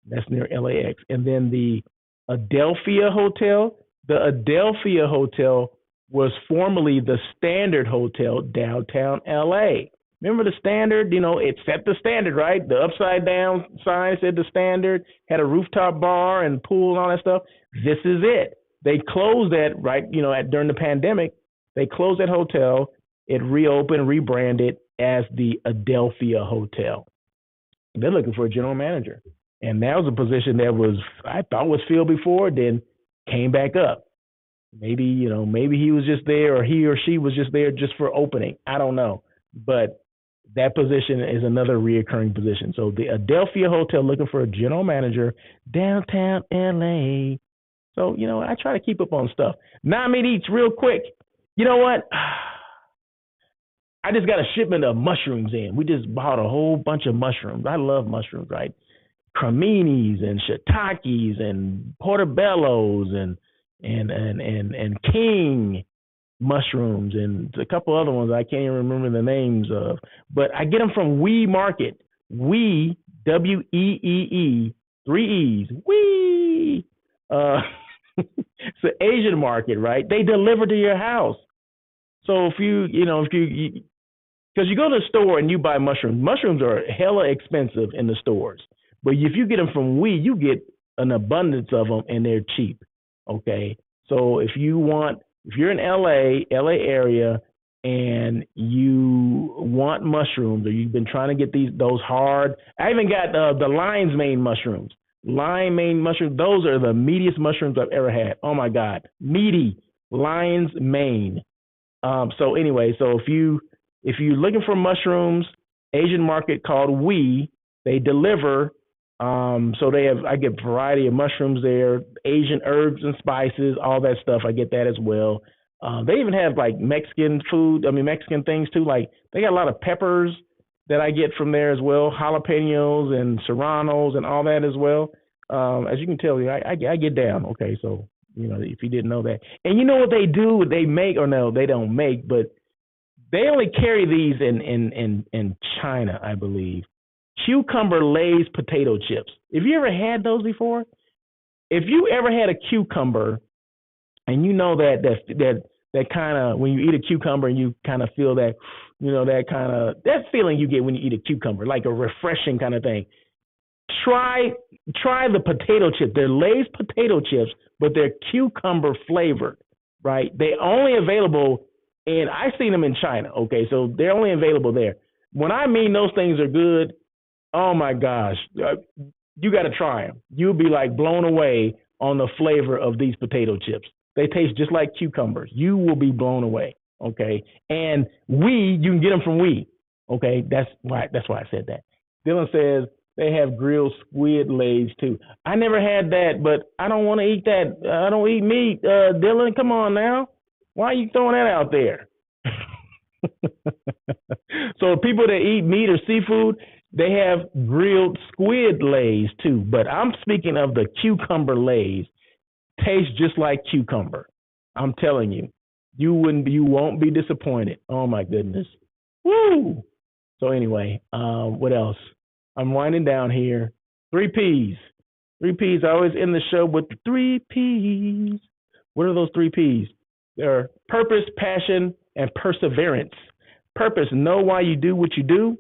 That's near LAX. And then the Adelphia Hotel. The Adelphia Hotel was formerly the Standard Hotel downtown LA. Remember the Standard? You know, it set the standard, right? The upside down sign said the Standard, had a rooftop bar and pool and all that stuff. This is it. They closed that, right, you know, during the pandemic. They closed that hotel. It reopened, rebranded as the Adelphia Hotel. They're looking for a general manager. And that was a position that I thought was filled before, then came back up. Maybe he was just there, or he or she was just there just for opening. I don't know. But that position is another reoccurring position. So the Adelphia Hotel looking for a general manager, downtown LA. So, you know, I try to keep up on stuff. Now, Meat Eats real quick. You know what? I just got a shipment of mushrooms in. We just bought a whole bunch of mushrooms. I love mushrooms, right? Creminis and shiitakes and portobellos and king mushrooms and a couple other ones I can't even remember the names of. But I get them from Wee Market. Wee, W-E-E-E, 3 E's. Wee. It's an Asian market, right? They deliver to your house. So because you go to the store and you buy mushrooms are hella expensive in the stores. But if you get them from Wee, you get an abundance of them and they're cheap. Okay. So if you're in LA area and you want mushrooms, or you've been trying to get those hard, I even got the lion's mane mushrooms. Lion mane mushrooms, those are the meatiest mushrooms I've ever had. Oh my God. Meaty lion's mane. So anyway, so if you're looking for mushrooms, Asian market called Wee, they deliver. So I get a variety of mushrooms there, Asian herbs and spices, all that stuff. I get that as well. They even have like Mexican things too. Like they got a lot of peppers that I get from there as well, jalapenos and serranos and all that as well. As you can tell, I get down. Okay, so if you didn't know that, and you know what they do? They make, or no, they don't make, but they only carry these in China, I believe. Cucumber Lay's potato chips. Have you ever had those before? If you ever had a cucumber, and you know that kind of, when you eat a cucumber and you kind of feel that, that feeling you get when you eat a cucumber, like a refreshing kind of thing. Try the potato chip. They're Lay's potato chips, but they're cucumber flavored, right? They're only available I've seen them in China. Okay, so they're only available there. When I mean those things are good, oh my gosh, you got to try them. You'll be like blown away on the flavor of these potato chips. They taste just like cucumbers. You will be blown away. Okay, and you can get them from Wee. Okay, that's why I said that. Dylan says they have grilled squid Lays too. I never had that, but I don't want to eat that. I don't eat meat. Dylan, come on now. Why are you throwing that out there? So people that eat meat or seafood, they have grilled squid Lays too. But I'm speaking of the cucumber Lays. Tastes just like cucumber. I'm telling you. You won't be disappointed. Oh my goodness. Woo! So anyway, what else? I'm winding down here. 3 P's. 3 P's. I always end the show with the 3 P's. What are those 3 P's? They're purpose, passion, and perseverance. Purpose, know why you do what you do.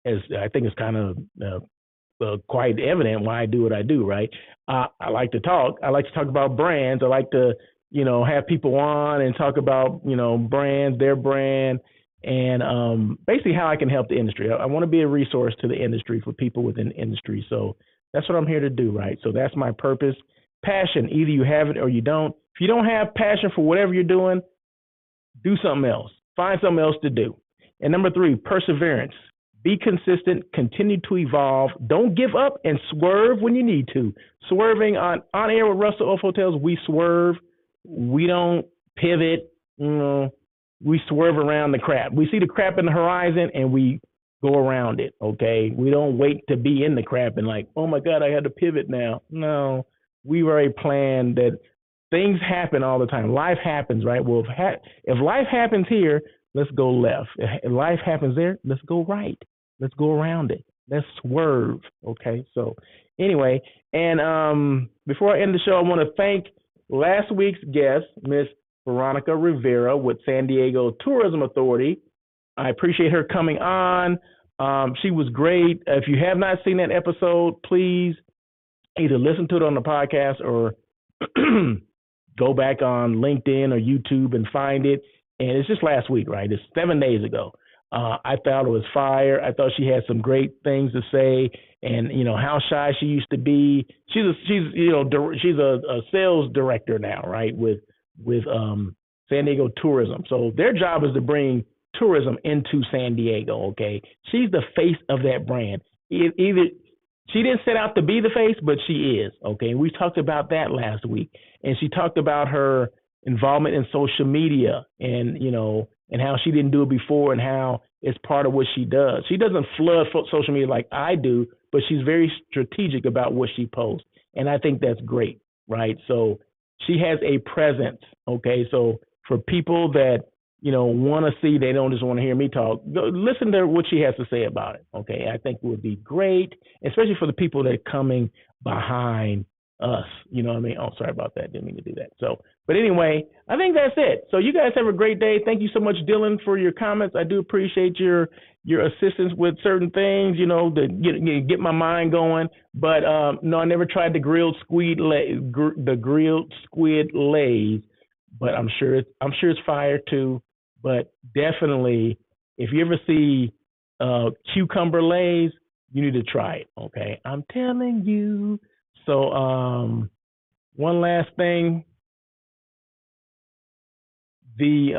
As I think it's kind of quite evident why I do what I do, right? I like to talk. I like to talk about brands. I like to, have people on and talk about, brands, their brand, and basically how I can help the industry. I want to be a resource to the industry for people within the industry. So that's what I'm here to do, right? So that's my purpose. Passion, either you have it or you don't. If you don't have passion for whatever you're doing, do something else. Find something else to do. And number 3, perseverance. Be consistent, continue to evolve. Don't give up and swerve when you need to. Swerving on air with Russell of Hotels, we swerve. We don't pivot. We swerve around the crap. We see the crap in the horizon and we go around it, okay? We don't wait to be in the crap and like, oh my God, I had to pivot now. No, we already planned that. Things happen all the time. Life happens, right? Well, if life happens here, let's go left. If life happens there, let's go right. Let's go around it. Let's swerve, okay? So anyway, and before I end the show, I want to thank last week's guest, Miss Veronica Rivera with San Diego Tourism Authority. I appreciate her coming on. She was great. If you have not seen that episode, please either listen to it on the podcast or go back on LinkedIn or YouTube and find it. And it's just last week, right? It's 7 days ago. I thought it was fire. I thought she had some great things to say, and how shy she used to be. She's a sales director now, right? With San Diego Tourism. So their job is to bring tourism into San Diego. Okay, she's the face of that brand. Either she didn't set out to be the face, but she is. Okay, we talked about that last week, and she talked about her involvement in social media, and and how she didn't do it before, and how it's part of what she does. She doesn't flood social media like I do, but she's very strategic about what she posts, and I think that's great, right? So she has a presence. Okay, so for people that want to see, they don't just want to hear me talk. Go, listen to what she has to say about it. Okay, I think it would be great, especially for the people that are coming behind us. You know what I mean? Oh, sorry about that. Didn't mean to do that. So, but anyway, I think that's it. So you guys have a great day. Thank you so much, Dylan, for your comments. I do appreciate your assistance with certain things, to get my mind going. But no, I never tried the grilled squid lays, but I'm sure it's fire too. But definitely, if you ever see cucumber lays, you need to try it. Okay, I'm telling you. So one last thing, the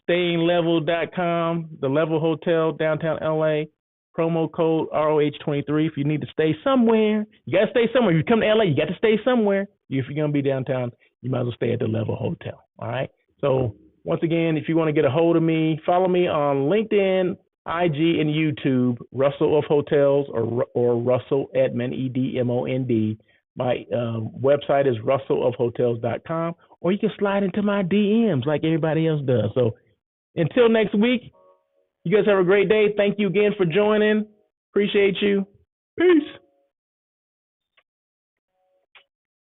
stayinglevel.com, the Level Hotel, downtown LA, promo code ROH23. If you need to stay somewhere, you got to stay somewhere. If you come to LA, you got to stay somewhere. If you're going to be downtown, you might as well stay at the Level Hotel. All right. So once again, if you want to get a hold of me, follow me on LinkedIn, IG, and YouTube, Russell of Hotels or Russell Edmond, EDMOND. My website is russellofhotels.com, or you can slide into my DMs like everybody else does. So until next week, you guys have a great day. Thank you again for joining. Appreciate you. Peace.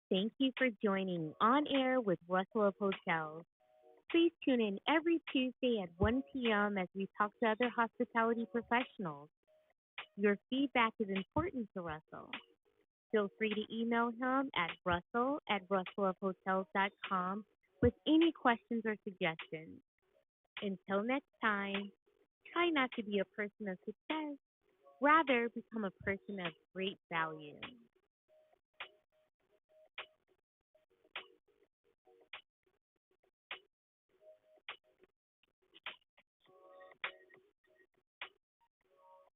Thank you for joining On Air with Russell of Hotels. Please tune in every Tuesday at 1 p.m. as we talk to other hospitality professionals. Your feedback is important to Russell. Feel free to email him at russell@russellofhotels.com with any questions or suggestions. Until next time, try not to be a person of success. Rather, become a person of great value.